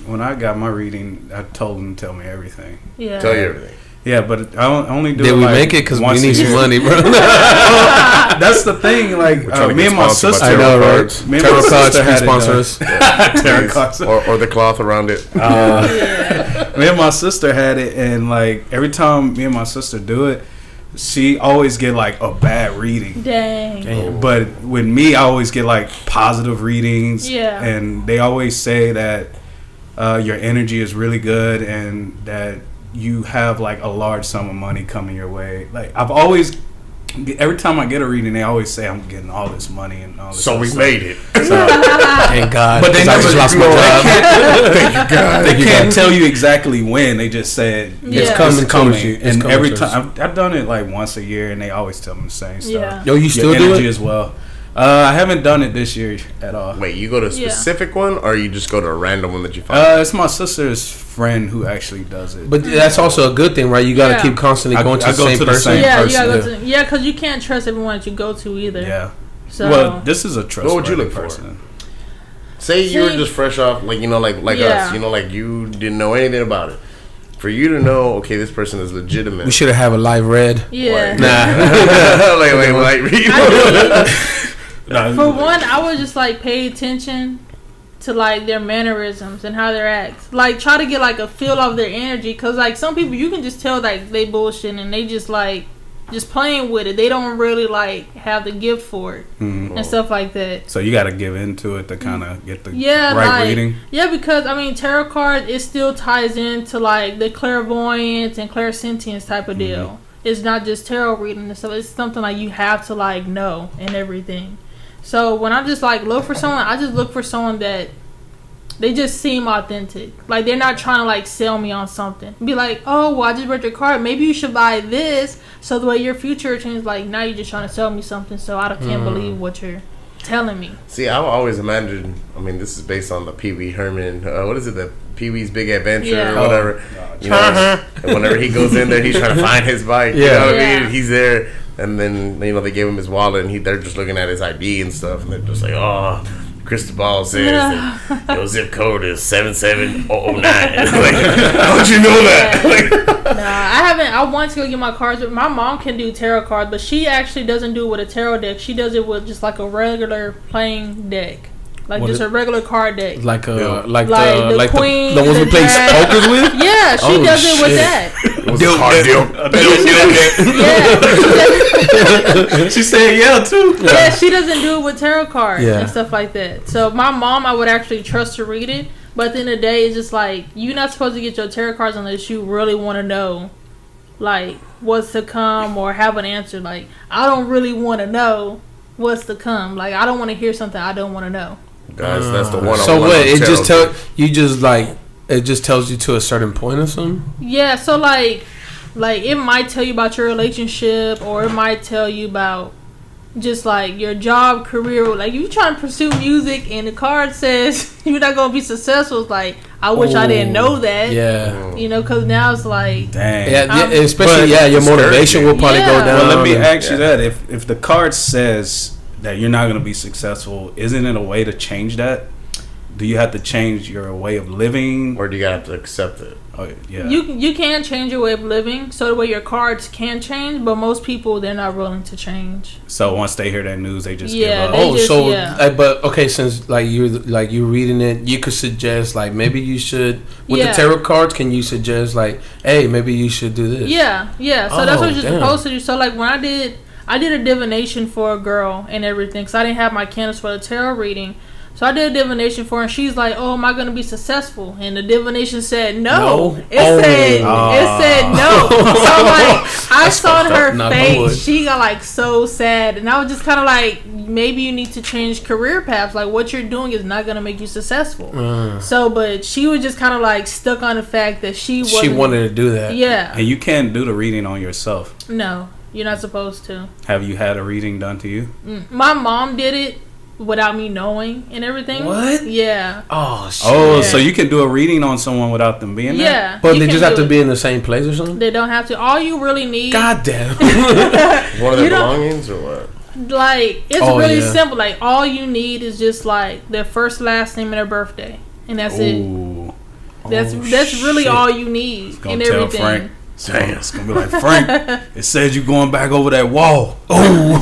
when I got my reading, I told them to tell me everything. Yeah. Tell you everything. Yeah, but I only do. Did we make it? Because we need some money, bro. That's the thing. Like me and my sister. I know, right? Tarot cards sponsor us. Tarot cards or the cloth around it. Me and my sister had it, and like every time me and my sister do it, she always get like a bad reading. Dang. But with me, I always get like positive readings. Yeah. And they always say that your energy is really good and that you have like a large sum of money coming your way. Like every time I get a reading, they always say I'm getting all this money and all this. So we made it. So, thank God. But they never lost my job. Thank you, God. They can't tell you exactly when. They just said it's coming. And every time I've done it like once a year, and they always tell me the same stuff. Yo, you still your do energy it as well. I haven't done it this year at all. Wait, you go to a specific one, or you just go to a random one that you find? It's my sister's friend who actually does it. But that's also a good thing, right? You got to keep constantly going to the same person. Yeah, you gotta go to, because you can't trust everyone that you go to either. Yeah. So, well, this is a trustworthy what would you look person. Say you were just fresh off, like, you know, like us, you know, like you didn't know anything about it. For you to know, okay, this person is legitimate. We should have a live read. Yeah. Nah. like read. For one, I would just like pay attention to like their mannerisms and how they act. Like try to get like a feel of their energy, cause like some people you can just tell like they bullshit and they just like just playing with it. They don't really like have the gift for it and stuff like that. So you got to give into it to kind of get the reading. Yeah, because I mean tarot cards it still ties into like the clairvoyance and clairsentience type of deal. It's not just tarot reading and stuff. It's something like you have to like know and everything. So when I just like look for someone, I just look for someone that they just seem authentic. Like they're not trying to like sell me on something. Be like, oh, well, I just read your card. Maybe you should buy this so the way your future changes. Like now you're just trying to sell me something. So I can't believe what you're telling me. See, I've always imagined. I mean, this is based on the Pee Wee Herman. What is it? The Pee Wee's Big Adventure or whatever. You know, and whenever he goes in there, he's trying to find his bike. You know what I mean? He's there. And then, you know, they gave him his wallet, and they're just looking at his ID and stuff, and they're just like, oh, Cristobal says that your zip code is 77009. Like, how'd you know that? Nah, I haven't. I want to go get my cards. My mom can do tarot cards, but she actually doesn't do it with a tarot deck. She does it with just like a regular playing deck. Like just a regular card deck. Like the queen, the ones we play pokers with? Yeah, she does it with that. Yeah. She said yeah too. Yeah, she doesn't do it with tarot cards and stuff like that. So my mom, I would actually trust to read it. But at the end of the day, it's just like you're not supposed to get your tarot cards unless you really want to know, like what's to come or have an answer. Like I don't really want to know what's to come. Like I don't want to hear something I don't want to know. Guys, that's the one. So what? It just it just tells you to a certain point or something. Yeah. So like it might tell you about your relationship, or it might tell you about just like your job, career. Like if you trying to pursue music and the card says you're not gonna be successful, it's like I wish I didn't know that. Yeah. You know, because now it's like, dang. Yeah, especially your motivation will probably go down. Well, let me ask you that: if the card says that you're not going to be successful, isn't it a way to change that? Do you have to change your way of living, or do you have to accept it? Oh yeah, you can change your way of living, so the way your cards can change, but most people they're not willing to change. So once they hear that news, they just give up. But okay, since you're reading it, you could suggest like maybe you should with the tarot cards. Can you suggest like, hey, maybe you should do this? Yeah. So that's what you're supposed to do. So like when I did a divination for a girl and everything, because I didn't have my candles for the tarot reading. So I did a divination for her, and she's like, "Oh, am I going to be successful?" And the divination said no. It said no. So like, I saw her face. She got like so sad, and I was just kind of like, maybe you need to change career paths. Like what you're doing is not going to make you successful. So, but she was just kind of like stuck on the fact that she wanted to do that. Yeah. And you can't do the reading on yourself. No, you're not supposed to. Have you had a reading done to you? My mom did it without me knowing and everything. What? Yeah. Oh shit. Oh, so you can do a reading on someone without them being there? Yeah. But they just have to be in the same place or something? They don't have to. All you really need. God damn. One of their belongings or what? Like it's really simple. Like all you need is just like their first, last name, and their birthday, and that's it. That's really all you need and everything. Frank. Damn, it's gonna be like, Frank, it says you going back over that wall. Oh,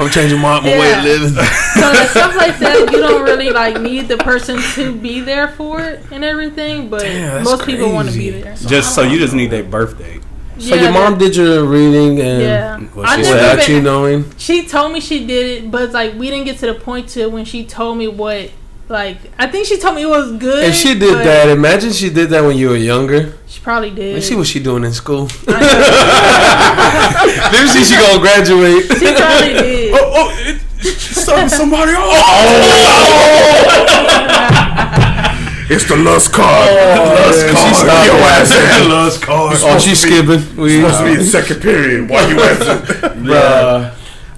I'm changing my way of living. So stuff like that, you don't really like need the person to be there for it and everything, but most people want to be there. So you just need their birthday. So your mom did your reading and without you knowing? She told me she did it, but like we didn't get to the point to when she told me what. Like, I think she told me it was good. If she did that, imagine she did that when you were younger. She probably did. Let's see what she doing in school. Let me see she gonna graduate. She probably did. She's talking to somebody else. It's the lust card. Lust card. Oh, she's skipping. We supposed to be in second period. Why you answering?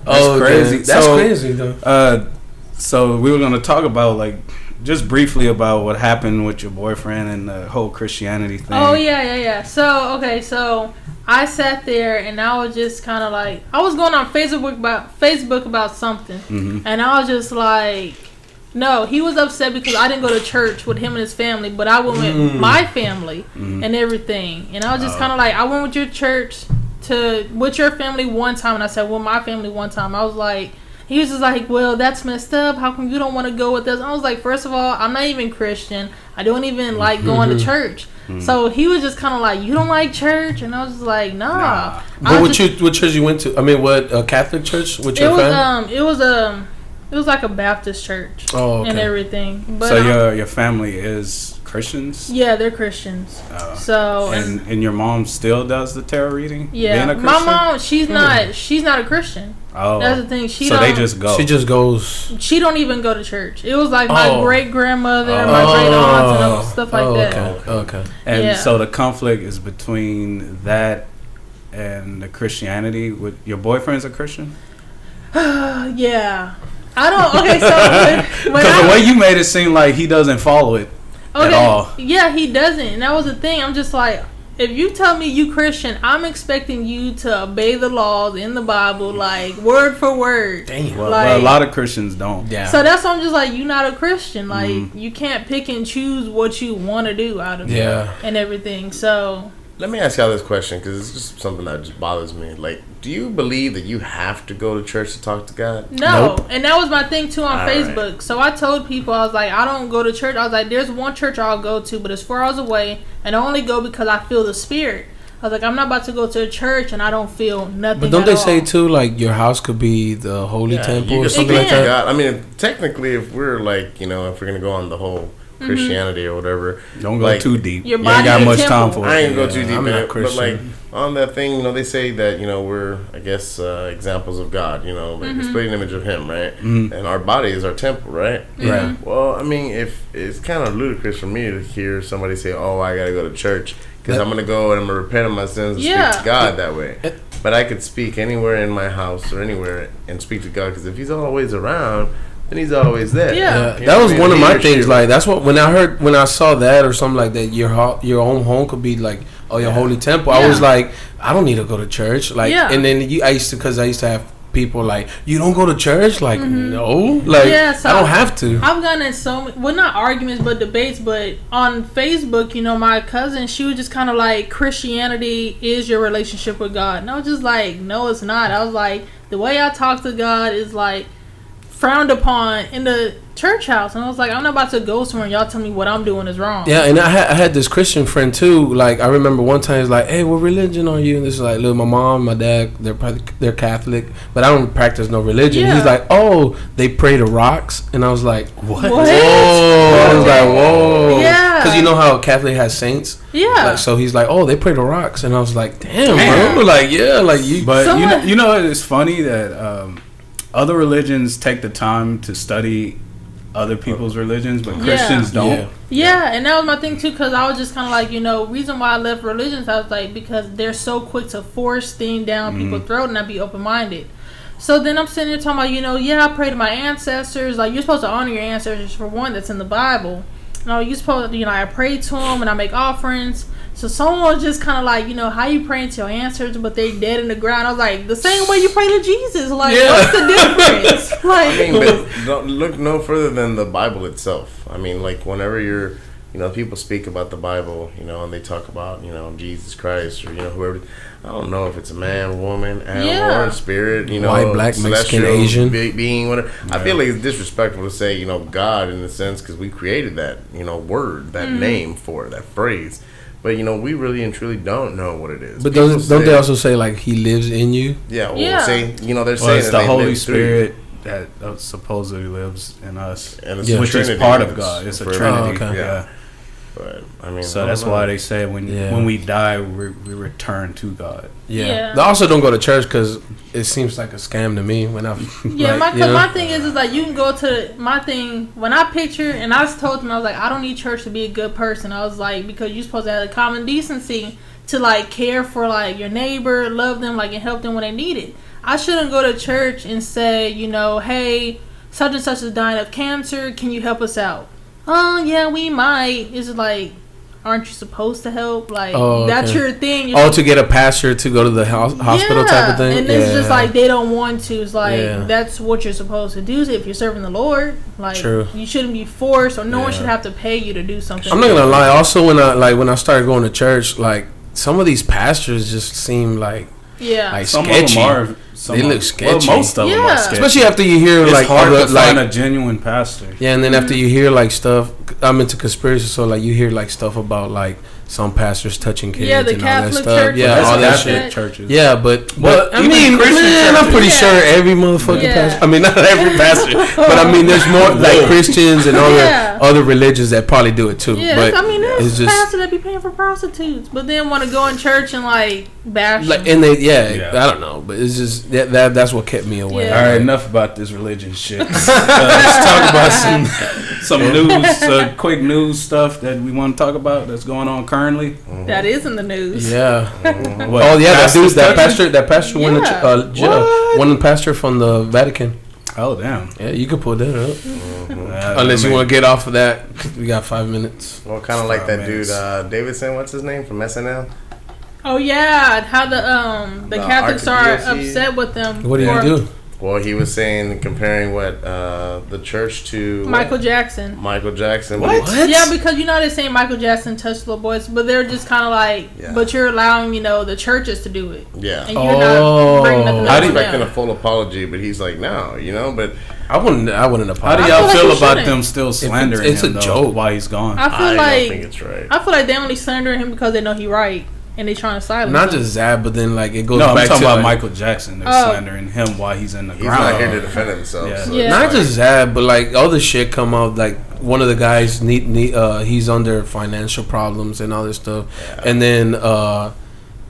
That's crazy. That's crazy though. So we were gonna talk about like just briefly about what happened with your boyfriend and the whole Christianity thing. Oh yeah. So I sat there and I was just kind of like, I was going on Facebook about something, and I was just like, no, he was upset because I didn't go to church with him and his family, but I went with my family and everything, and I was just kind of like, I went with your church with your family one time, and I said with my family one time. I was like. He was just like, well, that's messed up. How come you don't want to go with us? I was like, first of all, I'm not even Christian. I don't even like going to church. So he was just kind of like, you don't like church? And I was just like, nah. What church you went to? I mean, what Catholic church? With your family? It was like a Baptist church and everything. But so your family is Christians? Yeah, they're Christians. So and your mom still does the tarot reading? Yeah, my mom, she's not a Christian. Oh, that's the thing. They just go. She just goes. She don't even go to church. It was like my great grandmother, my great aunts, and stuff like that. Okay. And so the conflict is between that and the Christianity. With your boyfriend's a Christian? Yeah. I don't. Okay, so because the way you made it seem like he doesn't follow it at all. Yeah, he doesn't, and that was the thing. I'm just like, if you tell me you Christian, I'm expecting you to obey the laws in the Bible, like word for word. Damn. Well, a lot of Christians don't. Yeah. So that's why I'm just like, you're not a Christian. Like you can't pick and choose what you want to do out of it and everything. So let me ask y'all this question, because it's just something that just bothers me. Like, do you believe that you have to go to church to talk to God? No. Nope. And that was my thing too on Facebook. Right. So I told people, I was like, I don't go to church. I was like, there's one church I'll go to, but it's 4 hours away, and I only go because I feel the spirit. I was like, I'm not about to go to a church and I don't feel nothing. But don't they say too, like your house could be the holy temple or something like that? God. I mean, technically, if we're like, if we're gonna go on the whole Christianity or whatever, don't go too deep. Your body ain't got much time for it. I ain't go too deep in it, but like on that thing, they say that we're, I guess, examples of God. Like the spitting image of Him, right? And our body is our temple, right? Right. Well, I mean, if it's kind of ludicrous for me to hear somebody say, "Oh, I gotta go to church because I'm gonna go and I'm gonna repent of my sins and speak to God that way." But I could speak anywhere in my house or anywhere and speak to God, because if He's always around, then He's always there. Yeah. That was one of my things. Like, that's what, when I saw that or something like that, your own home could be like, your holy temple. I was like, I don't need to go to church. Like, and then I used to have people like, you don't go to church? Like, no. Like, so I don't have to. I've gotten in so many, well, not arguments, but debates. But on Facebook, my cousin, she was just kind of like, Christianity is your relationship with God. And I was just like, no, it's not. I was like, the way I talk to God is like frowned upon in the church house, and I was like, I'm not about to go somewhere and y'all tell me what I'm doing is wrong. Yeah, and I had this Christian friend too. Like, I remember one time he's like, hey, what religion are you? And this is like, look, my mom, my dad, they're Catholic, but I don't practice no religion. He's like, oh, they pray to rocks, and I was like, what? Whoa. I was like, whoa. Yeah, because you know how Catholic has saints. Yeah. Like, so he's like, oh, they pray to rocks, and I was like, damn. Bro. Like, yeah, like you. But it's funny that other religions take the time to study other people's religions, but Christians don't. Yeah, and that was my thing too, because I was just kind of like, reason why I left religions, I was like, because they're so quick to force things down people's throat and not be open-minded. So then I'm sitting here talking about, I pray to my ancestors. Like, you're supposed to honor your ancestors, for one, that's in the Bible. You're supposed to, I pray to them and I make offerings. So someone was just kind of like, how you praying to your ancestors, but they dead in the ground. I was like, the same way you pray to Jesus. Like, what's the difference? Like, I mean, but don't look no further than the Bible itself. I mean, like, whenever you're, people speak about the Bible, and they talk about, Jesus Christ or, whoever. I don't know if it's a man, woman, animal, or spirit, white, black, Mexican, Asian being, whatever. I feel like it's disrespectful to say, God in a sense, because we created that, word, that name for it, that phrase. But, we really and truly don't know what it is. But don't they also say, like, He lives in you? Yeah, say, they're saying it's the Holy Spirit that supposedly lives in us, and which is part of God. It's a Trinity. Yeah. But, I mean, so that's why they say when we die, we return to God. Yeah. They also don't go to church because it seems like a scam to me when I'm. Yeah, my thing is like, you can go to my thing when I picture, and I told them, I was like, I don't need church to be a good person. I was like, because you're supposed to have the common decency to like care for like your neighbor, love them, like, and help them when they need it. I shouldn't go to church and say, you know, hey, such and such is dying of cancer. Can you help us out? Oh, yeah, we might. It's like, aren't you supposed to help? Like, that's your thing. You're to get a pastor to go to the hospital type of thing? And it's just like, they don't want to. It's like, that's what you're supposed to do if you're serving the Lord. Like, you shouldn't be forced, or no one should have to pay you to do something. I'm not going to lie. Also, when I started going to church, like, some of these pastors just seem like, like some sketchy. Of them they look sketchy. Well, most of them are sketchy. Especially after you hear it's hard to find a genuine pastor. Yeah, and then after you hear like stuff, I'm into conspiracy, so like you hear like stuff about like some pastors touching kids the and Catholic all that stuff. church, all that shit. Churches. Yeah, but I mean, I'm pretty sure every motherfucking pastor. I mean, not every pastor, but I mean, there's more like Christians and other religions that probably do it too. Yeah, but I mean, there's pastors that be paying for prostitutes, but then want to go in church and like bash them. And they, I don't know, but it's just that's what kept me away. All right, enough about this religion shit. Let's talk about some news, quick news stuff that we want to talk about that's going on currently. That is in the news. Yeah. That pastor won the jail. One pastor from the Vatican. Oh damn! Yeah, you can pull that up. Unless you want to get off of that, we got 5 minutes. Well, kind of like that dude Davidson. What's his name from SNL? Oh yeah, how the Catholics are upset with them. What did he do? Well, he was saying, comparing what the church to Michael Jackson. Michael Jackson. What? Yeah, because they're saying Michael Jackson touched little boys, but they're just kind of like, but you're allowing the churches to do it. Yeah. And you're not bringing nothing I didn't expect a full apology, but he's like, no, but I wouldn't apologize. How do y'all feel about them still slandering him? It's a joke. While he's gone. I don't think it's right. I feel like they only slander him because they know he's right. And they trying to silence not him. just that, but then like it goes back to... No, I'm talking about Michael Jackson. They're slandering him while he's in the ground. He's not here to defend himself. Yeah. So not just that, but like all the shit come out. Like one of the guys, he's under financial problems and all this stuff. Yeah. And then I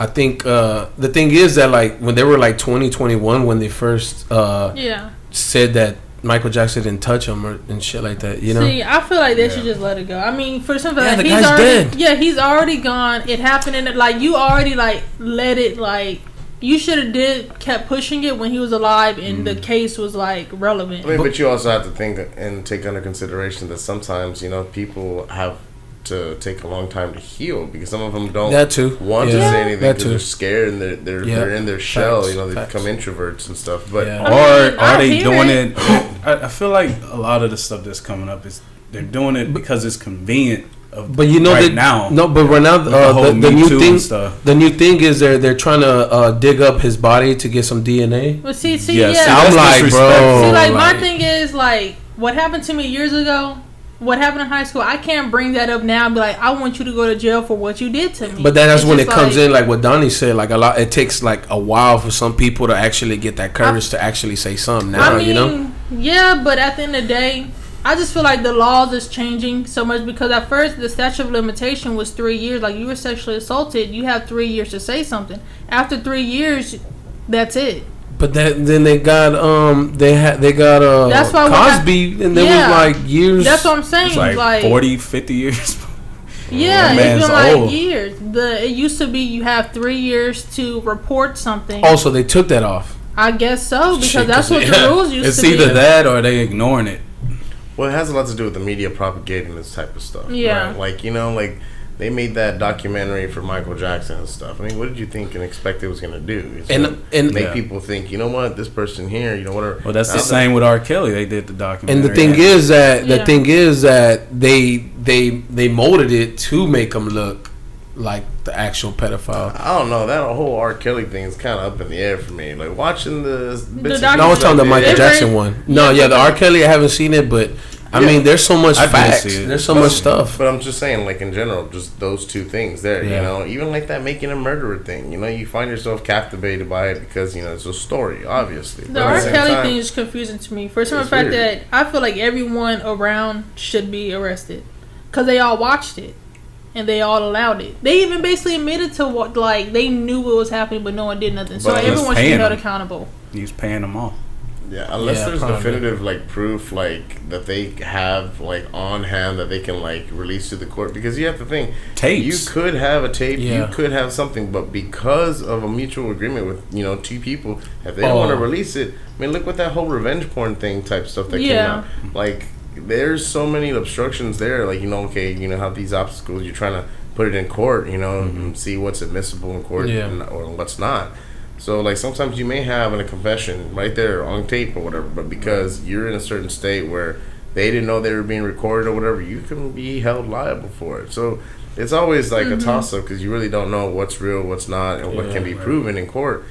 think the thing is that like when they were like 2021, when they first said that Michael Jackson didn't touch him and shit like that, See, I feel like they should just let it go. I mean, for something the he's guy's already dead. Yeah, he's already gone. It happened, and like you already like let it like. You should have kept pushing it when he was alive and the case was like relevant. I mean, but you also have to think and take under consideration that sometimes people have to take a long time to heal because some of them don't want to say anything because they're scared and they're in their shell. They become introverts and stuff. But or are they doing it? I feel like a lot of the stuff that's coming up is they're doing it because it's convenient. But now, no. But right now, the new thing is they're trying to dig up his body to get some DNA. Well, see, I'm like, bro. See, like my thing is like what happened to me years ago. What happened in high school, I can't bring that up now and be like, I want you to go to jail for what you did to me. But that's when it comes in, like what Donnie said, like it takes like a while for some people to actually get that courage to actually say something now, Yeah, but at the end of the day, I just feel like the laws is changing so much because at first the statute of limitation was 3 years. Like you were sexually assaulted, you have 3 years to say something. After 3 years, that's it. But then they got that's why Cosby and there was like years. That's what I'm saying. It's like 40, 50 years. Yeah, it's been like years. It used to be you have 3 years to report something. Also, they took that off. I guess so because that's what the rules used to be. It's either that or they ignoring it. Well, it has a lot to do with the media propagating this type of stuff. Yeah, right? Like they made that documentary for Michael Jackson and stuff. I mean, what did you think and expect it was going to do? And make people think, this person here, whatever. Well, that's the same with R. Kelly. They did the documentary. And the thing is that they molded it to make him look like the actual pedophile. I don't know. That whole R. Kelly thing is kind of up in the air for me. Like watching the no, it's on the Michael Jackson one. No, the R. Kelly I haven't seen it, but. I mean, there's so much facts. There's so much stuff. But I'm just saying, like, in general, just those two things there, Even like that making a murderer thing, you find yourself captivated by it because, it's a story, obviously. The R. Kelly thing is confusing to me. For some fact that I feel like everyone around should be arrested because they all watched it and they all allowed it. They even basically admitted to what, like, they knew what was happening, but no one did nothing. So everyone should be held accountable. He was paying them off. Yeah, unless there's probably. definitive like proof like that they have like on hand that they can like release to the court, because you have to think Tapes. you could have a tape, Yeah. you could have something, but because of a mutual agreement with two people, if they don't want to release it, I mean, look what that whole revenge porn thing type stuff that came out. Like, there's so many obstructions there. Like, how these obstacles, you're trying to put it in court, and see what's admissible in court or what's not. So, like, sometimes you may have in a confession right there on tape or whatever, but because you're in a certain state where they didn't know they were being recorded or whatever, you can be held liable for it. So, it's always like a toss-up because you really don't know what's real, what's not, and what can be proven in court.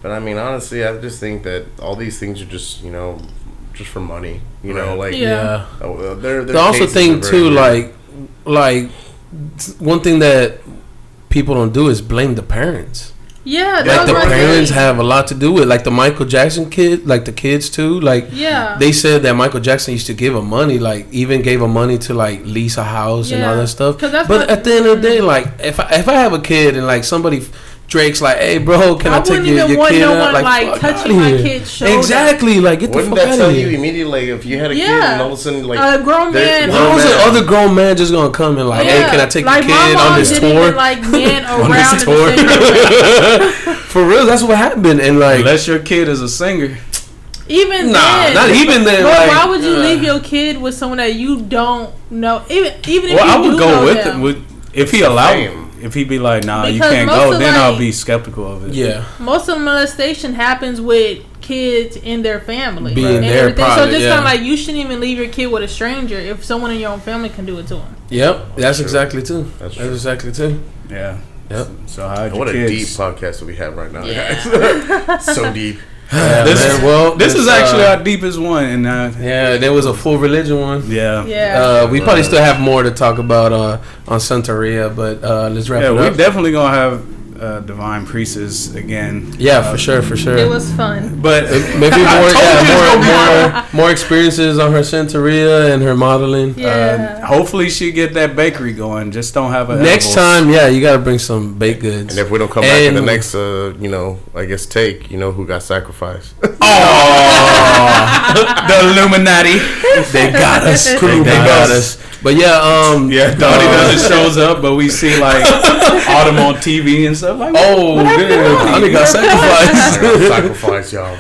But, I mean, honestly, I just think that all these things are just, just for money. They're The also thing, too, like, one thing that people don't do is blame the parents. Yeah, like the parents have a lot to do with, like the Michael Jackson kid, like the kids too. Like, they said that Michael Jackson used to give him money, like even gave him money to like lease a house and all that stuff. But at the end of the day, like if I have a kid and like somebody, Drake's like, hey bro, can I take your kid out? Like touching my kid's shoulder. Exactly, like get the fuck out of here. Wouldn't that tell you immediately, like if you had a kid and all of a sudden like a grown man? How is the other grown man just gonna come and like, hey, can I take your kid on this tour? Even, like man around the For real, that's what happened. And like, unless your kid is a singer. Even then, not even then. But why would you leave your kid with someone that you don't know? Even if you I would do go know with them. it. If he allowed him. If he be like, nah, because you can't go, then I'll be skeptical of it. Yeah. Most of the molestation happens with kids in their family. Being and there, everything. probably, So just kind of like, you shouldn't even leave your kid with a stranger if someone in your own family can do it to him. Yep. That's exactly too. That's exactly too. Yeah. Yep. So how'd your what kids? a deep podcast that we have right now, guys. So deep. Yeah, this is actually our deepest one, and there was a full religion one. Yeah. We probably still have more to talk about on Santeria, but let's wrap it up. We're definitely gonna have Divine Priestess again. Yeah, for sure. It was fun, but maybe more experiences on her Santeria and her modeling. Hopefully she get that bakery going. Just don't have a next time. Yeah, you got to bring some baked goods. And if we don't come back in the next, I guess take, who got sacrificed. The Illuminati. They got us. They got us. But Donnie doesn't shows up, but we see like Autumn on TV and stuff like. Donnie got sacrificed. Sacrifice, y'all.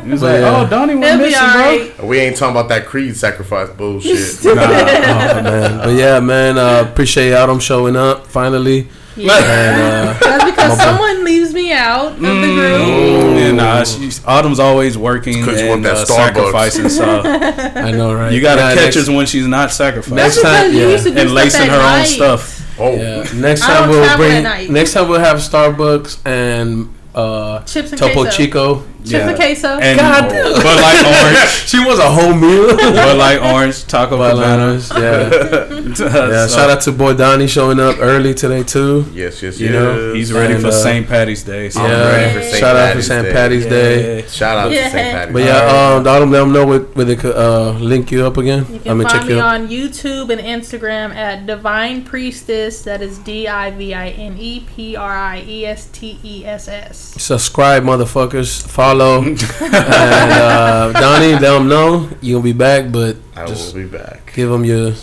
He's like, Donnie went missing, bro. We ain't talking about that Creed sacrifice bullshit. Man. But yeah, man, appreciate Autumn showing up finally. Yeah. And, that's because someone leaves me out of the group. And Autumn's always working and sacrificing stuff. I know, right? You gotta catch her when she's not sacrificing. Next time, and lacing her own stuff. Next time we'll have Starbucks and chips and Topo queso. Chico. Chips and queso. And Bud Light Orange. She was a whole meal. Bud Light Orange, Taco Bananas. Yeah. Shout out to boy Donnie showing up early today too. Yes. He's ready for St. Patty's Day. So shout out for St. Patty's Day. Shout out to St. Patty's Day. But let them know where they could link you up again. You can find me on YouTube and Instagram at Divine Priestess. That is DivinePriestess. Subscribe, motherfuckers. Follow. And Donnie, let them know you'll be back, but I will be back. Give them your.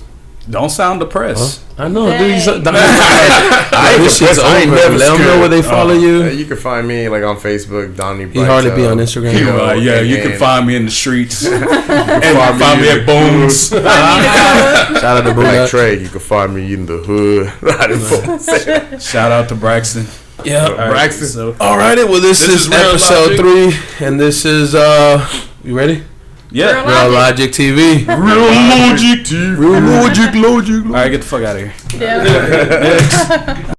Don't sound depressed. I know, dude. This shit's over. Let them know where they follow you. You can find me like on Facebook, Donnie. He hardly be on Instagram. You can find me in the streets. And find me at Booms. Shout out to Boom. Like Trey, you can find me in the hood. Shout out to Braxton. Yeah, Braxton. Alrighty, well this is episode 3, and this is you ready? Yeah, RealLogicTV. RealLogicTV. RealLogic. All right, get the fuck out of here. Yeah.